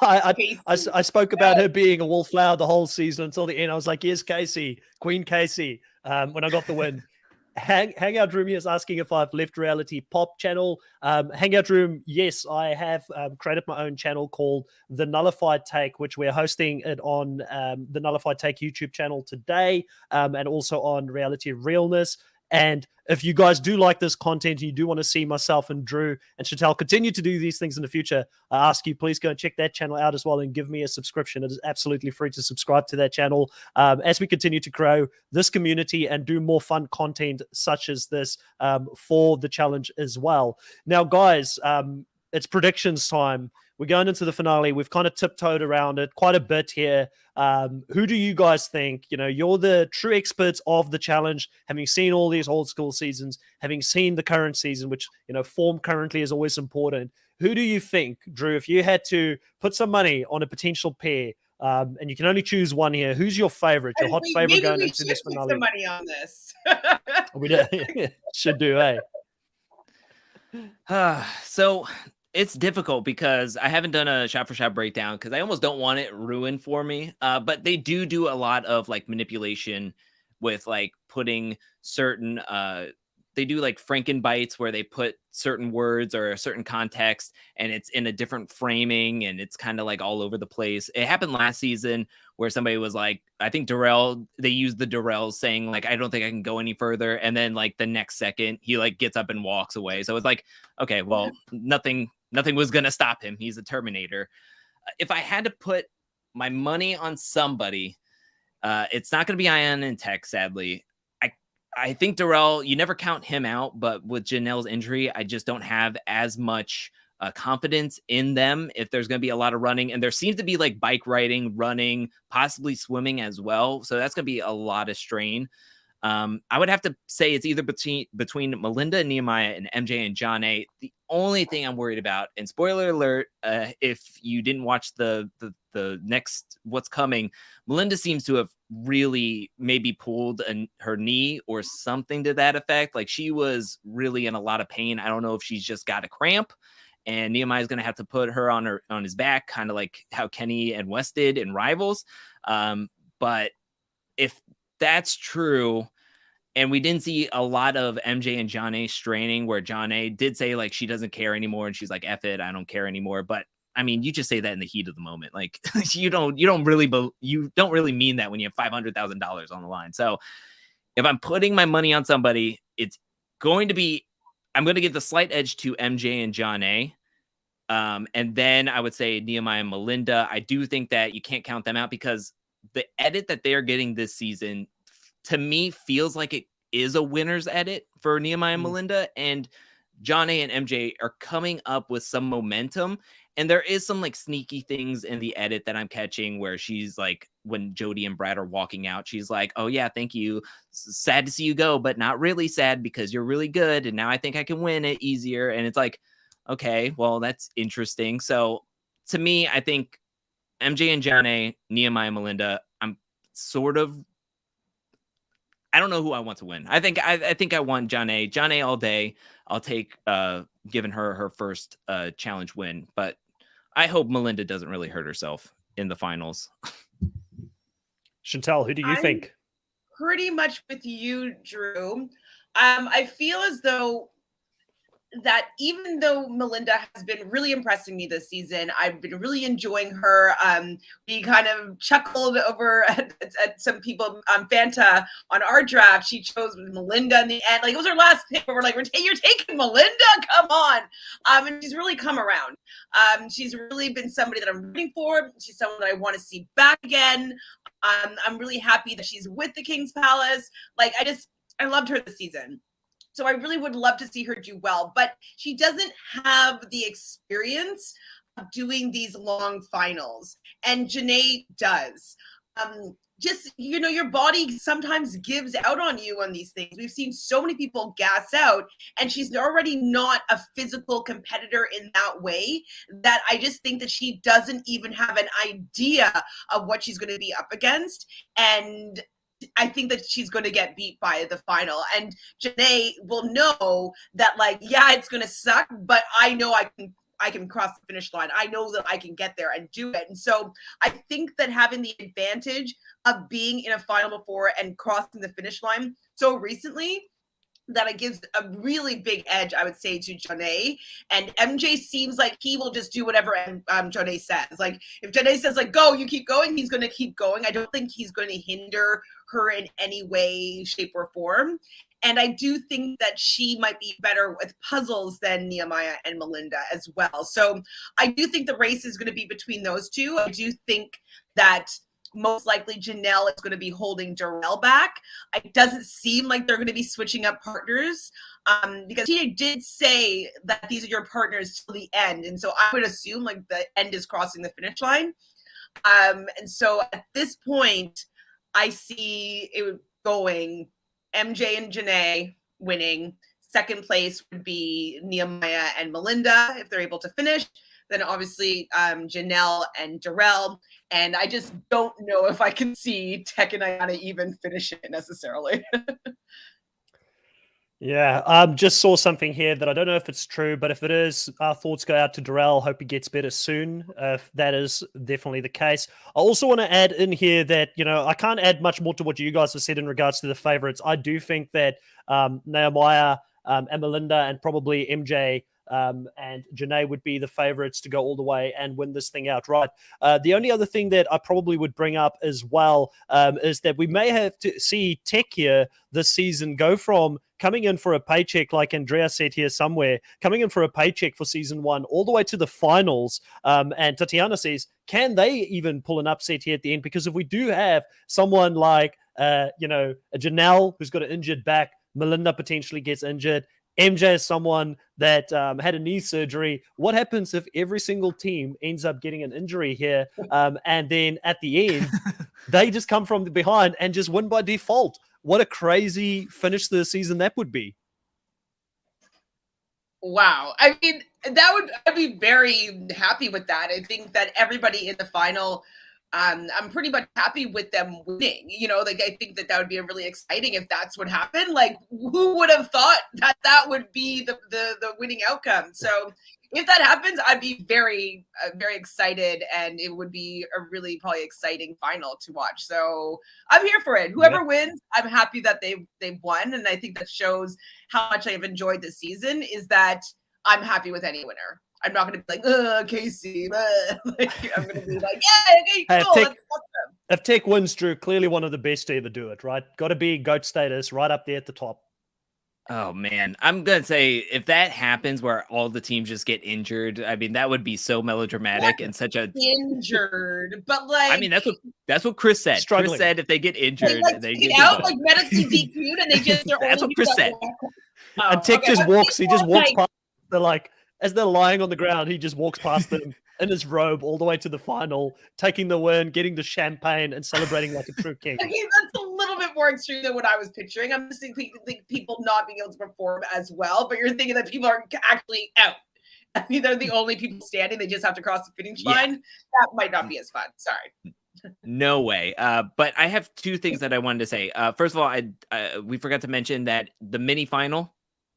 I spoke about her being a wallflower the whole season until the end. I was like, yes, Casey, Queen Casey, when I got the win. Hangout Room is asking if I've left Reality Pop channel. Hangout Room, yes, I have created my own channel called The Nullified Take, which we're hosting it on the Nullified Take YouTube channel today, and also on Reality Realness. And if you guys do like this content and you do want to see myself and Drew and Chantel continue to do these things in the future, I ask you, please go and check that channel out as well and give me a subscription. It is absolutely free to subscribe to that channel as we continue to grow this community and do more fun content such as this for the challenge as well. Now, guys, it's predictions time. We're going into the finale. We've kind of tiptoed around it quite a bit here. Who do you guys think? You know, you're the true experts of the challenge, having seen all these old school seasons, having seen the current season, which, you know, form currently is always important. Who do you think, Drew, if you had to put some money on a potential pair, and you can only choose one here, who's your favorite, your hot favorite going into this finale? Some money on this. We do. Should do, eh? So it's difficult because I haven't done a shot for shot breakdown because I almost don't want it ruined for me. But they do a lot of like manipulation with like putting certain they do like Frankenbites where they put certain words or a certain context and it's in a different framing and it's kind of like all over the place. It happened last season where somebody was like, I think Darrell, they used the Darrell saying like, I don't think I can go any further. And then like the next second he like gets up and walks away. So it's like, okay, well, nothing was going to stop him. He's a Terminator. If I had to put my money on somebody, it's not going to be Ian and Tech, sadly. I think Darrell, you never count him out, but with Janelle's injury, I just don't have as much confidence in them if there's going to be a lot of running. And there seems to be like bike riding, running, possibly swimming as well. So that's going to be a lot of strain. I would have to say it's either between Melinda and Nehemiah and MJ and John A. The only thing I'm worried about, and spoiler alert, if you didn't watch the next what's coming, Melinda seems to have really maybe pulled her knee or something to that effect. Like she was really in a lot of pain. I don't know if she's just got a cramp, and Nehemiah's going to have to put her on his back, kind of like how Kenny and Wes did in Rivals. But if that's true, and we didn't see a lot of MJ and John A straining, where John A did say like she doesn't care anymore and she's like, F it, I don't care anymore. But I mean, you just say that in the heat of the moment. Like you don't really mean that when you have $500,000 on the line. So if I'm putting my money on somebody, it's going to be, I'm going to give the slight edge to MJ and John A. And then I would say Nehemiah and Melinda. I do think that you can't count them out because the edit that they're getting this season, to me, feels like it is a winner's edit for Nehemiah and Melinda. And John A and MJ are coming up with some momentum. And there is some like sneaky things in the edit that I'm catching where she's like, when Jody and Brad are walking out, she's like, oh yeah, thank you. Sad to see you go, but not really sad because you're really good. And now I think I can win it easier. And it's like, okay, well, that's interesting. So to me, I think MJ and John A, Nehemiah and Melinda, I'm sort of, I don't know who I want to win. I think I want John A. John A all day. I'll take giving her first challenge win, but I hope Melinda doesn't really hurt herself in the finals. Chantel, who do you think? Pretty much with you, Drew. I feel as though that even though Melinda has been really impressing me this season, I've been really enjoying her. We kind of chuckled over at some people on Fanta on our draft. She chose Melinda in the end. Like, it was her last pick, but we're like, you're taking Melinda? Come on. And she's really come around. She's really been somebody that I'm rooting for. She's someone that I want to see back again. I'm really happy that she's with the King's Palace. Like, I loved her this season. So I really would love to see her do well, but she doesn't have the experience of doing these long finals, and Janae does. Just, your body sometimes gives out on you on these things. We've seen so many people gas out, and she's already not a physical competitor in that way, that I just think that she doesn't even have an idea of what she's going to be up against. And I think that she's going to get beat by the final, and Janae will know that, like, yeah, it's going to suck, but I know I can cross the finish line. I know that I can get there and do it. And so I think that having the advantage of being in a final before and crossing the finish line so recently, that it gives a really big edge, I would say, to Janae. And MJ seems like he will just do whatever Janae says. Like, if Janae says, like, go, you keep going, he's going to keep going. I don't think he's going to hinder her in any way, shape, or form. And I do think that she might be better with puzzles than Nehemiah and Melinda as well. So I do think the race is going to be between those two. I do think that most likely Janelle is going to be holding Darrell back. It doesn't seem like they're going to be switching up partners, because Tina did say that these are your partners till the end. And so I would assume like the end is crossing the finish line. And so at this point, I see it going MJ and Janae winning. Second place would be Nehemiah and Melinda if they're able to finish. Then obviously Janelle and Darrell. And I just don't know if I can see Tech and Ayana even finish it necessarily. Yeah, just saw something here that I don't know if it's true, but if it is, our thoughts go out to Darrell. Hope he gets better soon, if that is definitely the case. I also want to add in here that, I can't add much more to what you guys have said in regards to the favorites. I do think that Nehemiah and Melinda and probably MJ and Janae would be the favorites to go all the way and win this thing outright. The only other thing that I probably would bring up as well is that we may have to see Tech here this season go from coming in for a paycheck, like Andrea said here somewhere, coming in for a paycheck for season one, all the way to the finals. And Tatiana says, can they even pull an upset here at the end? Because if we do have someone like, a Janelle who's got an injured back, Melinda potentially gets injured, MJ is someone that had a knee surgery. What happens if every single team ends up getting an injury here, and then at the end, they just come from behind and just win by default? What a crazy finish to the season that would be. Wow. I mean, I'd be very happy with that. I think that everybody in the final, I'm pretty much happy with them winning. I think that would be really exciting if that's what happened. Like, who would have thought that would be the winning outcome? So if that happens, I'd be very, very excited, and it would be a really probably exciting final to watch. So I'm here for it. Whoever wins, I'm happy that they've won, and I think that shows how much I've enjoyed this season. Is that I'm happy with any winner. I'm not going to be like, Casey. I'm going to be like, yeah, okay, cool. That's awesome. If Tech wins, Drew, clearly one of the best to ever do it, right? Got to be GOAT status right up there at the top. Oh man, I'm gonna say if that happens where all the teams just get injured, I mean that would be so melodramatic and such a. Injured, but I like, mean that's what Chris said. Struggling. Chris said if they get they injured, like they take get it out, debunked. like medically DQ'd, and they just they're That's only what Chris people that said. walk. And Tech Okay, just but walks. He just people, walks like, past. They're like, as they're lying on the ground, he just walks past them in his robe all the way to the final, taking the win, getting the champagne, and celebrating like a true king. Okay, that's a little bit more extreme than what I was picturing. I'm just thinking people not being able to perform as well, but you're thinking that people are actually out. I mean, they're the only people standing. They just have to cross the finish line. That might not be as fun. Sorry. No way. But I have two things that I wanted to say. First of all, we forgot to mention that the mini final,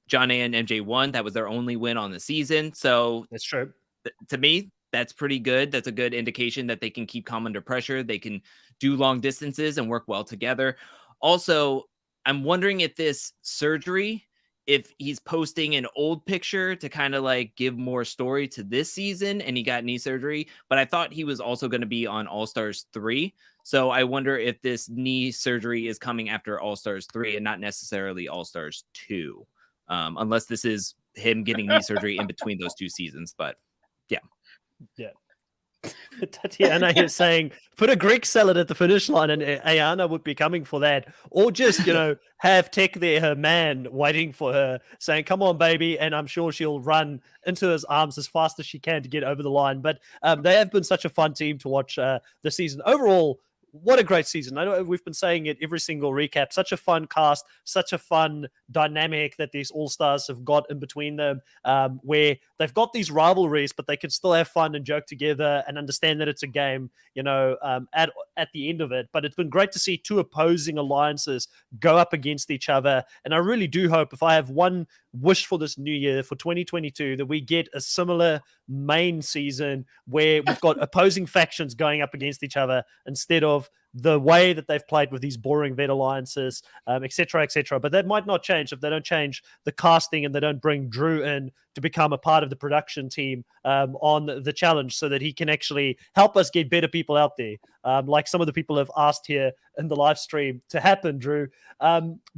John A and MJ won. That was their only win on the season. So That's true. To me, that's pretty good. That's a good indication that they can keep calm under pressure. They can do long distances and work well together. Also, I'm wondering if this surgery, if he's posting an old picture to kind of like give more story to this season and he got knee surgery, but I thought he was also going to be on All-Stars 3. So I wonder if this knee surgery is coming after All-Stars 3 and not necessarily All-Stars 2. Unless this is him getting knee surgery in between those two seasons, but yeah. Tatiana is saying, put a Greek salad at the finish line, and Ayana would be coming for that. Or just, have Tech there, her man, waiting for her, saying, come on, baby. And I'm sure she'll run into his arms as fast as she can to get over the line. But they have been such a fun team to watch this season. Overall, what a great season. I know we've been saying it every single recap. Such a fun cast, such a fun dynamic that these all-stars have got in between them, where they've got these rivalries, but they can still have fun and joke together and understand that it's a game, at the end of it. But it's been great to see two opposing alliances go up against each other. And I really do hope, if I have one wish for this new year, for 2022, that we get a similar main season where we've got opposing factions going up against each other instead of the way that they've played with these boring vet alliances, et cetera, et cetera. But that might not change if they don't change the casting and they don't bring Drew in to become a part of the production team on the challenge, so that he can actually help us get better people out there, like some of the people have asked here in the live stream to happen, Drew.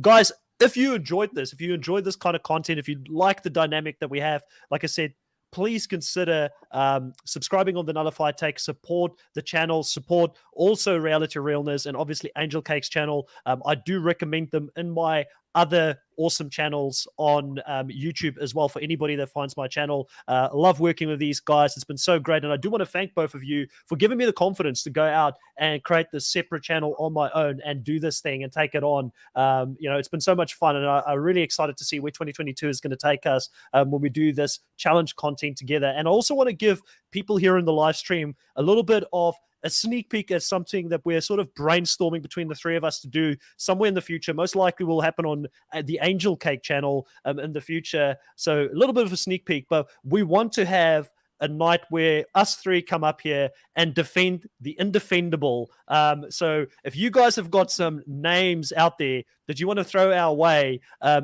Guys, if you enjoyed this kind of content, if you like the dynamic that we have, like I said, please consider subscribing on the Nullified Take, support the channel, support also Reality Realness and obviously Angel Cake's channel. I do recommend them in my other awesome channels on YouTube as well for anybody that finds my channel. Love working with these guys. It's been so great. And I do want to thank both of you for giving me the confidence to go out and create this separate channel on my own and do this thing and take it on. It's been so much fun, and I'm really excited to see where 2022 is going to take us when we do this challenge content together. And I also want to give people here in the live stream a little bit of a sneak peek at something that we're sort of brainstorming between the three of us to do somewhere in the future. Most likely will happen on the Angel Cake channel in the future. So a little bit of a sneak peek, but we want to have a night where us three come up here and defend the indefendable. So if you guys have got some names out there that you want to throw our way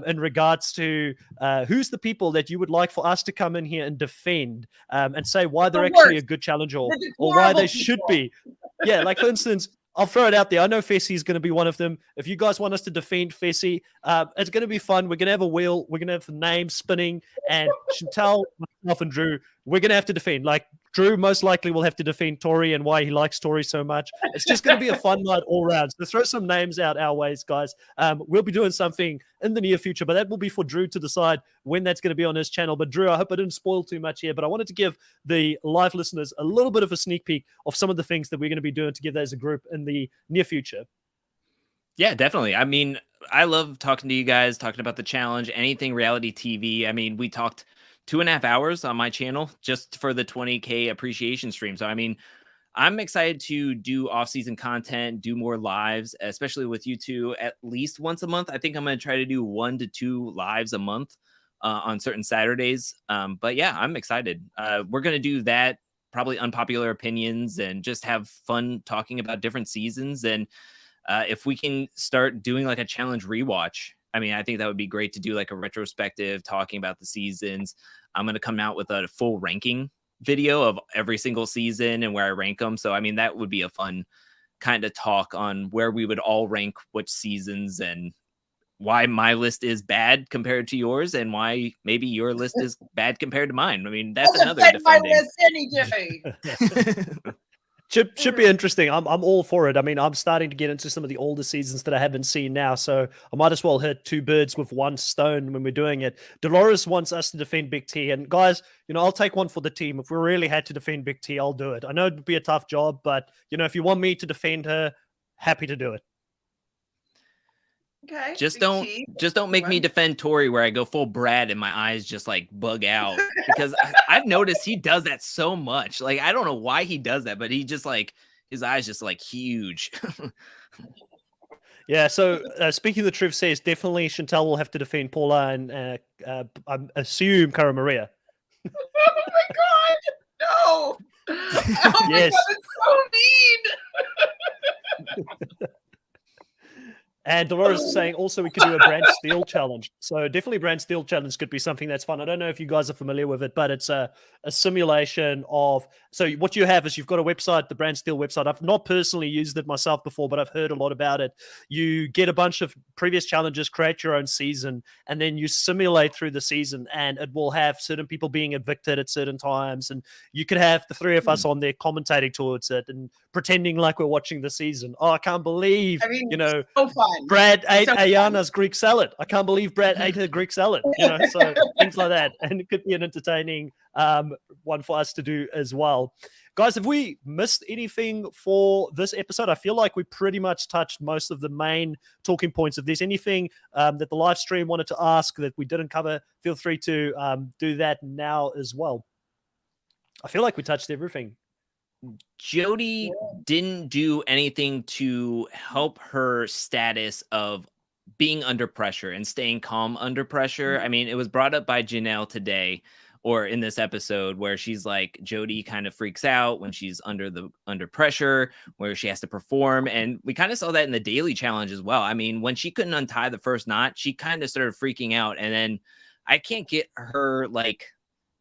in regards to who's the people that you would like for us to come in here and defend and say why they're actually a good challenger or why they should be. Yeah, like for instance, I'll throw it out there. I know Fessy is going to be one of them. If you guys want us to defend Fessy, it's going to be fun. We're going to have a wheel. We're going to have the names spinning. And Chantel, myself, and Drew, we're going to have to defend. Like, Drew most likely will have to defend Tori and why he likes Tori so much. It's just going to be a fun night all round. So throw some names out our ways, guys. We'll be doing something in the near future, but that will be for Drew to decide when that's going to be on his channel. But Drew, I hope I didn't spoil too much here, but I wanted to give the live listeners a little bit of a sneak peek of some of the things that we're going to be doing together as a group in the near future. Yeah, definitely. I mean, I love talking to you guys, talking about the challenge, anything reality TV. I mean, we talked 2.5 hours on my channel just for the 20K appreciation stream. So, I mean, I'm excited to do off-season content, do more lives, especially with you two at least once a month. I think I'm going to try to do 1 to 2 lives a month on certain Saturdays. But yeah, I'm excited. We're going to do that, probably unpopular opinions, and just have fun talking about different seasons. And if we can start doing like a challenge rewatch, I mean, I think that would be great to do like a retrospective talking about the seasons. I'm going to come out with a full ranking video of every single season and where I rank them. So, I mean, that would be a fun kind of talk on where we would all rank which seasons and why my list is bad compared to yours and why maybe your list is bad compared to mine. I mean, that's another my defending. list any day. Should be interesting. I'm all for it. I mean, I'm starting to get into some of the older seasons that I haven't seen now, so I might as well hit two birds with one stone when we're doing it. Dolores wants us to defend Big T, and guys, I'll take one for the team. If we really had to defend Big T, I'll do it. I know it'd be a tough job, but if you want me to defend her, happy to do it. Okay. Just don't make me defend Tori where I go full Brad and my eyes just like bug out because I've noticed he does that so much. Like, I don't know why he does that, but he just like his eyes just like huge. Yeah. So speaking of the truth, says definitely Chantel will have to defend Paula and I assume Cara Maria. Oh my God. No. Oh my Yes. God, it's so mean. And Dolores is saying also we could do a brand steel challenge. So definitely brand steel challenge could be something that's fun. I don't know if you guys are familiar with it, but it's a simulation of, so what you have is you've got a website, the brand steel website. I've not personally used it myself before, but I've heard a lot about it. You get a bunch of previous challenges, create your own season, and then you simulate through the season, and it will have certain people being evicted at certain times. And you could have the three of us on there commentating towards it and pretending like we're watching the season. Oh, I can't believe, so fun. Brad ate Ayana's Greek salad. I can't believe Brad ate her Greek salad. So things like that. And it could be an entertaining one for us to do as well. Guys, have we missed anything for this episode? I feel like we pretty much touched most of the main talking points. If there's anything that the live stream wanted to ask that we didn't cover, feel free to do that now as well. I feel like we touched everything. Jody didn't do anything to help her status of being under pressure and staying calm under pressure. I mean, it was brought up by Janelle today or in this episode where she's like, Jody kind of freaks out when she's under pressure, where she has to perform. And we kind of saw that in the daily challenge as well. I mean, when she couldn't untie the first knot, she kind of started freaking out. And then I can't get her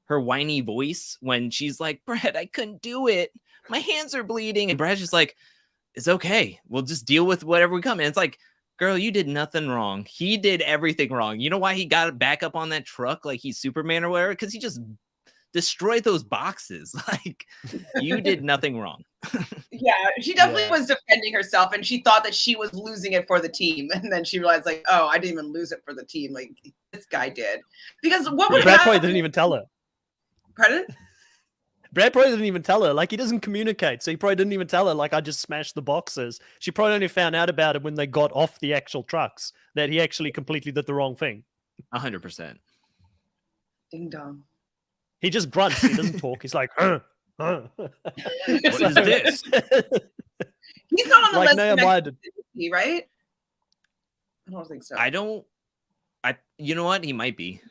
her whiny voice when she's like, Brad, I couldn't do it. My hands are bleeding. And Brad's just like, it's okay. We'll just deal with whatever we come in. It's like, girl, you did nothing wrong. He did everything wrong. You know why he got back up on that truck like he's Superman or whatever? Because he just destroyed those boxes. Like, you did nothing wrong. Yeah, she definitely was defending herself, and she thought that she was losing it for the team. And then she realized, like, oh, I didn't even lose it for the team. Like, this guy did. Because what would Brad probably didn't even tell her. Pardon? Brad probably didn't even tell her. Like, he doesn't communicate. So he probably didn't even tell her, like, I just smashed the boxes. She probably only found out about it when they got off the actual trucks, that he actually completely did the wrong thing. 100%. Ding dong. He just grunts. He doesn't talk. He's like, What is this? He's not on the list Nehemiah did. Right? I don't think so. You know what? He might be.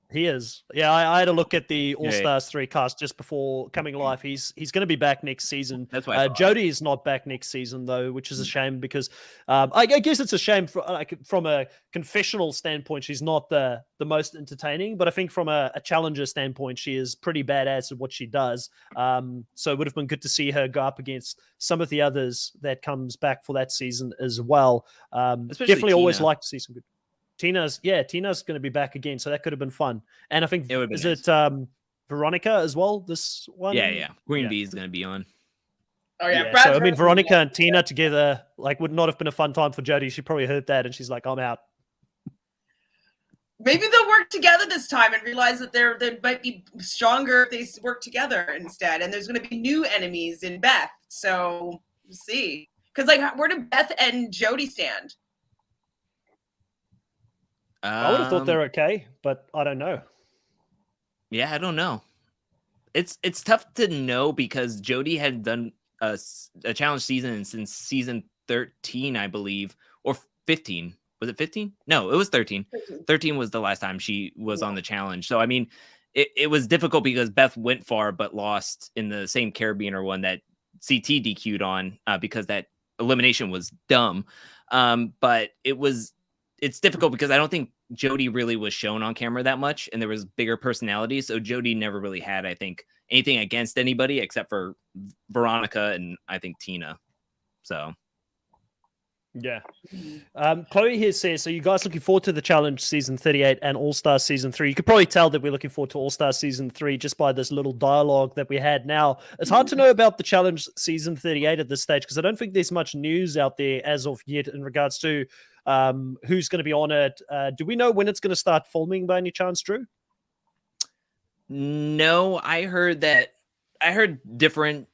He is. Yeah, I had a look at the All-Stars 3 cast just before coming live. He's going to be back next season. That's why Jody is not back next season, though, which is a shame because I guess it's a shame from a confessional standpoint. She's not the most entertaining, but I think from a challenger standpoint, she is pretty badass at what she does. So it would have been good to see her go up against some of the others that comes back for that season as well. Definitely always like to see some good. Tina's going to be back again, so that could have been fun. And I think it Veronica as well? This one, yeah. Green Bee is going to be on. Oh yeah. So I mean, Veronica and Tina together, like, would not have been a fun time for Jody. She probably heard that and she's like, "I'm out." Maybe they'll work together this time and realize that they might be stronger if they work together instead. And there's going to be new enemies in Beth, so we'll see. Because where do Beth and Jody stand? I would have thought they're okay, but I don't know. Yeah, I don't know. It's tough to know because Jody had done a challenge season since season 13, I believe, or 15. Was it 15? No, it was 13. 13 was the last time she was on the challenge. So, I mean, it was difficult because Beth went far but lost in the same Carabiner one that CT DQ'd on because that elimination was dumb. But it's difficult because I don't think Jody really was shown on camera that much and there was bigger personalities. So Jody never really had, I think, anything against anybody except for Veronica and I think Tina. So Yeah. Chloe here says, so you guys looking forward to the challenge season 38 and All-Star season 3? You could probably tell that we're looking forward to All-Star season 3 just by this little dialogue that we had. Now, it's hard to know about the challenge season 38 at this stage because I don't think there's much news out there as of yet in regards to who's going to be on it. Do we know when it's going to start filming by any chance, Drew? no, I heard different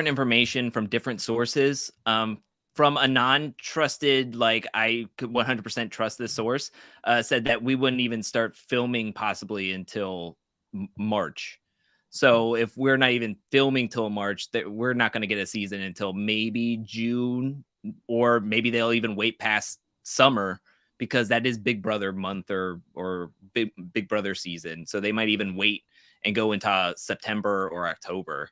information from different sources. From a non-trusted, like I could 100% trust this source, said that we wouldn't even start filming possibly until March. So if we're not even filming till March, that we're not going to get a season until maybe June, or maybe they'll even wait past summer because that is Big Brother month or Big Brother season. So they might even wait and go into September or October.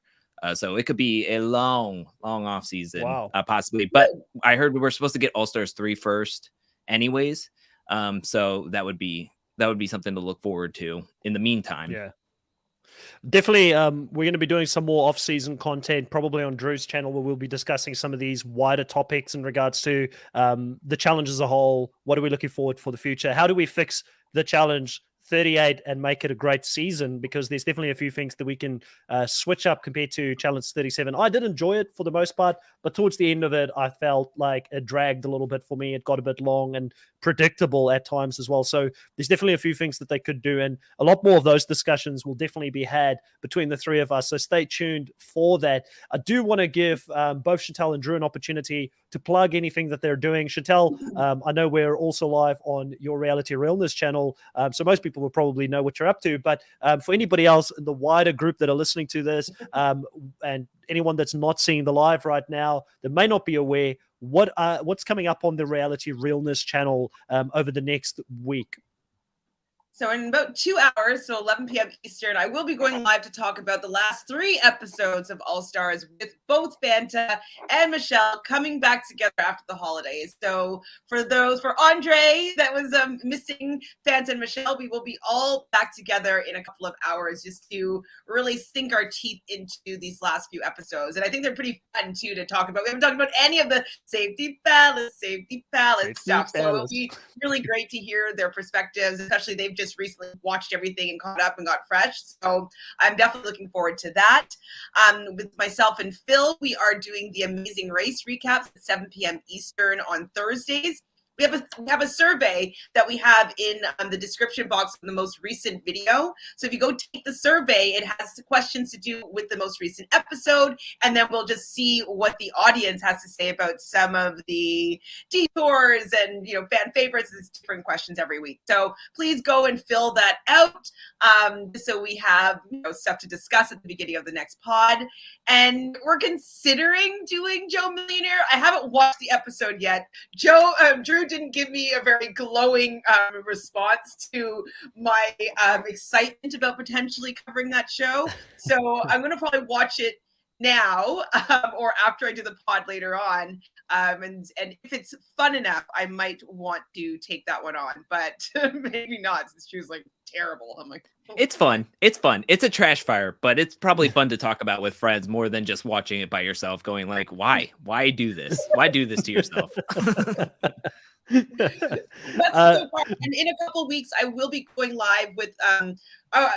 So it could be a long off season, Wow. possibly. But I heard we were supposed to get All Stars 3 first, anyways. So that would be something to look forward to in the meantime. Yeah. Definitely, we're going to be doing some more off-season content, probably on Drew's channel, where we'll be discussing some of these wider topics in regards to the challenge as a whole. What are we looking forward for the future? How do we fix the challenge 38 and make it a great season? Because there's definitely a few things that we can switch up compared to challenge 37. I did enjoy it for the most part, but towards the end of it, I felt like it dragged a little bit for me. It got a bit long and predictable at times as well. So there's definitely a few things that they could do, and a lot more of those discussions will definitely be had between the three of us. So stay tuned for that. I do want to give both Chantel and Drew an opportunity to plug anything that they're doing. Chantel, I know we're also live on your Reality Realness channel, so most people will probably know what you're up to. But for anybody else in the wider group that are listening to this, and anyone that's not seeing the live right now that may not be aware, what's coming up on the Reality Realness channel over the next week? So in about 2 hours, so 11 p.m. Eastern, I will be going live to talk about the last 3 episodes of All Stars with both Fanta and Michelle coming back together after the holidays. So for Andre that was missing Fanta and Michelle, we will be all back together in a couple of hours just to really sink our teeth into these last few episodes. And I think they're pretty fun too to talk about. We haven't talked about any of the safety ballot stuff. So it'll be really great to hear their perspectives, especially they've just recently watched everything and caught up and got fresh. So I'm definitely looking forward to that. With myself and Phil, we are doing the Amazing Race recaps at 7 p.m. Eastern on Thursdays. We have a survey that we have in the description box from the most recent video. So if you go take the survey, it has the questions to do with the most recent episode, and then we'll just see what the audience has to say about some of the detours and fan favorites. It's different questions every week. So please go and fill that out, so we have stuff to discuss at the beginning of the next pod. And we're considering doing Joe Millionaire. I haven't watched the episode yet. Drew didn't give me a very glowing response to my excitement about potentially covering that show. So I'm going to probably watch it now or after I do the pod later on. And if it's fun enough, I might want to take that one on, but maybe not, since Drew's like terrible. I'm like, oh. It's fun. It's fun. It's a trash fire, but it's probably fun to talk about with friends more than just watching it by yourself going like, why do this? Why do this to yourself? That's so far. And in a couple of weeks, I will be going live with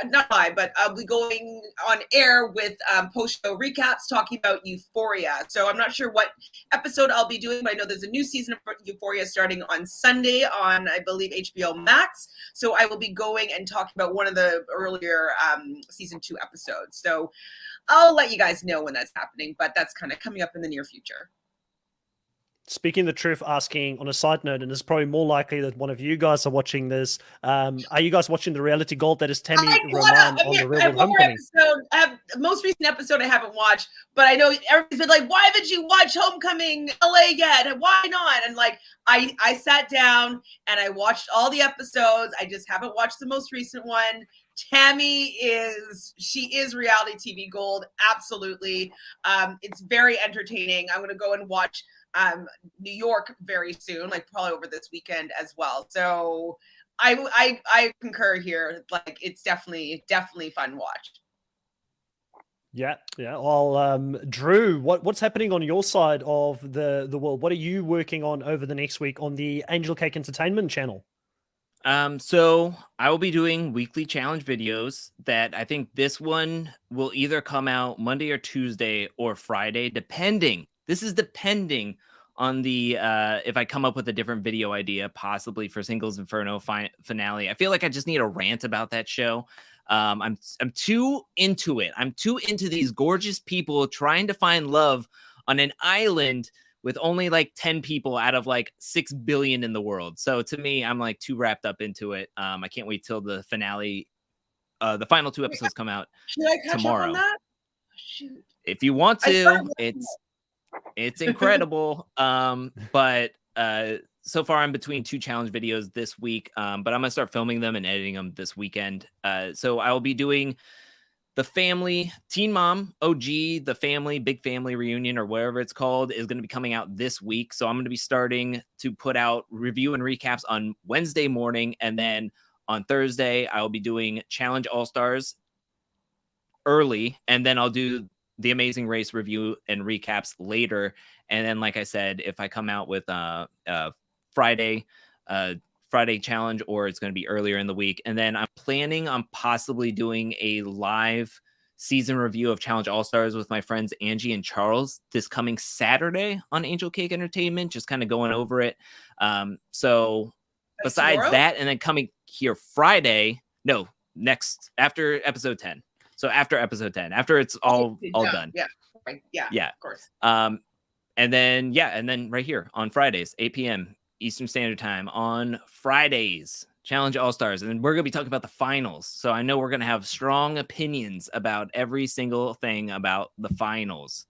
not live, but I'll be going on air with post-show recaps talking about Euphoria. So I'm not sure what episode I'll be doing, but I know there's a new season of Euphoria starting on Sunday on, I believe, HBO Max. So I will be going and talking about one of the earlier season 2 episodes. So I'll let you guys know when that's happening, but that's kind of coming up in the near future. Speaking the truth, asking on a side note, and it's probably more likely that one of you guys are watching this. Are you guys watching the reality gold that is Tammy Roman on the Real World Homecoming? I have the most recent episode I haven't watched, but I know everybody's been like, "Why haven't you watched Homecoming LA yet? And why not?" And like, I sat down and I watched all the episodes. I just haven't watched the most recent one. Tammy is reality TV gold. Absolutely. It's very entertaining. I'm going to go and watch New York very soon, like probably over this weekend as well. So I concur here. Like, it's definitely fun watch. Yeah. Well, Drew, what's happening on your side of the world? What are you working on over the next week on the Angel Cake Entertainment channel? So I will be doing weekly challenge videos that I think this one will either come out Monday or Tuesday or Friday, depending. This is depending on the if I come up with a different video idea, possibly for Singles Inferno finale. I feel like I just need a rant about that show. I'm too into it. I'm too into these gorgeous people trying to find love on an island with only like 10 people out of like 6 billion in the world. So to me, I'm like too wrapped up into it. I can't wait till the finale. The final 2 episodes come out Should I catch up on tomorrow. that? Shoot. If you want to, it's incredible. But so far I'm between 2 challenge videos this week. But I'm gonna start filming them and editing them this weekend. So I will be doing the family Teen Mom OG, the family Big Family Reunion, or whatever it's called, is going to be coming out this week. So I'm going to be starting to put out review and recaps on Wednesday morning, and then on Thursday I will be doing Challenge All Stars early, and then I'll do the Amazing Race review and recaps later. And then, like I said, if I come out with Friday challenge, or it's going to be earlier in the week. And then I'm planning on possibly doing a live season review of Challenge All-Stars with my friends Angie and Charles this coming Saturday on Angel Cake Entertainment, just kind of going over it. So besides tomorrow? that, and then coming here Friday, next after episode 10. So after episode 10, after it's all done. Yeah. Of course. And then right here on Fridays, 8 p.m. Eastern Standard Time on Fridays, Challenge All-Stars. And then we're going to be talking about the finals. So I know we're going to have strong opinions about every single thing about the finals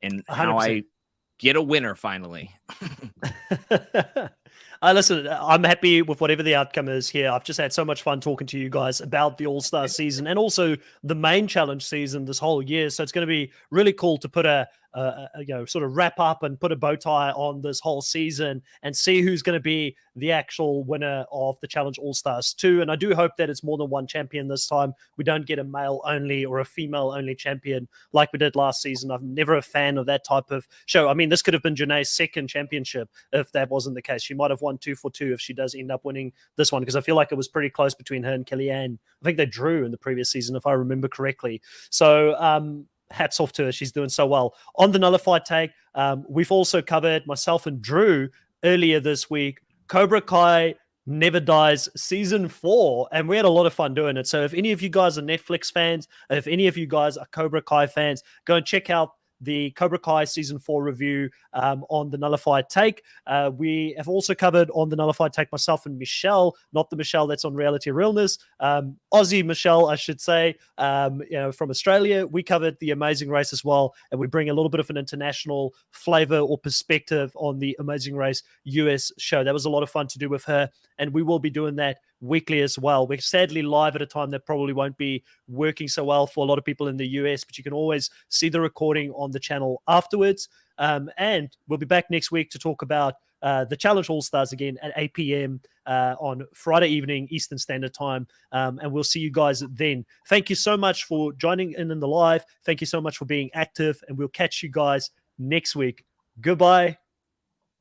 and 100%. how I get a winner finally. Listen, I'm happy with whatever the outcome is here. I've just had so much fun talking to you guys about the All-Star season and also the main challenge season this whole year. So it's going to be really cool to put a sort of wrap up and put a bow tie on this whole season and see who's going to be the actual winner of the Challenge All-Stars 2. And I do hope that it's more than one champion this time. We don't get a male only or a female only champion like we did last season. I'm never a fan of that type of show. I mean, this could have been Janae's second championship if that wasn't the case. She might have won 2 for 2 if she does end up winning this one, because I feel like it was pretty close between her and Kellyanne. I think they drew in the previous season, if I remember correctly. So, hats off to her. She's doing so well. On the Nullified Take, we've also covered, myself and Drew, earlier this week, Cobra Kai Never Dies Season 4, and we had a lot of fun doing it. So if any of you guys are Netflix fans, if any of you guys are Cobra Kai fans, go and check out the Cobra Kai Season 4 review on the Nullified Take. We have also covered on the Nullified Take myself and Michelle, not the Michelle that's on Reality Realness, Aussie Michelle, I should say, from Australia. We covered The Amazing Race as well, and we bring a little bit of an international flavor or perspective on the Amazing Race US show. That was a lot of fun to do with her, and we will be doing that weekly as well. We're sadly live at a time that probably won't be working so well for a lot of people in the US, but you can always see the recording on the channel afterwards. And we'll be back next week to talk about the Challenge All-Stars again at 8 p.m. On Friday evening, Eastern Standard Time. And we'll see you guys then. Thank you so much for joining in the live. Thank you so much for being active, and we'll catch you guys next week. Goodbye.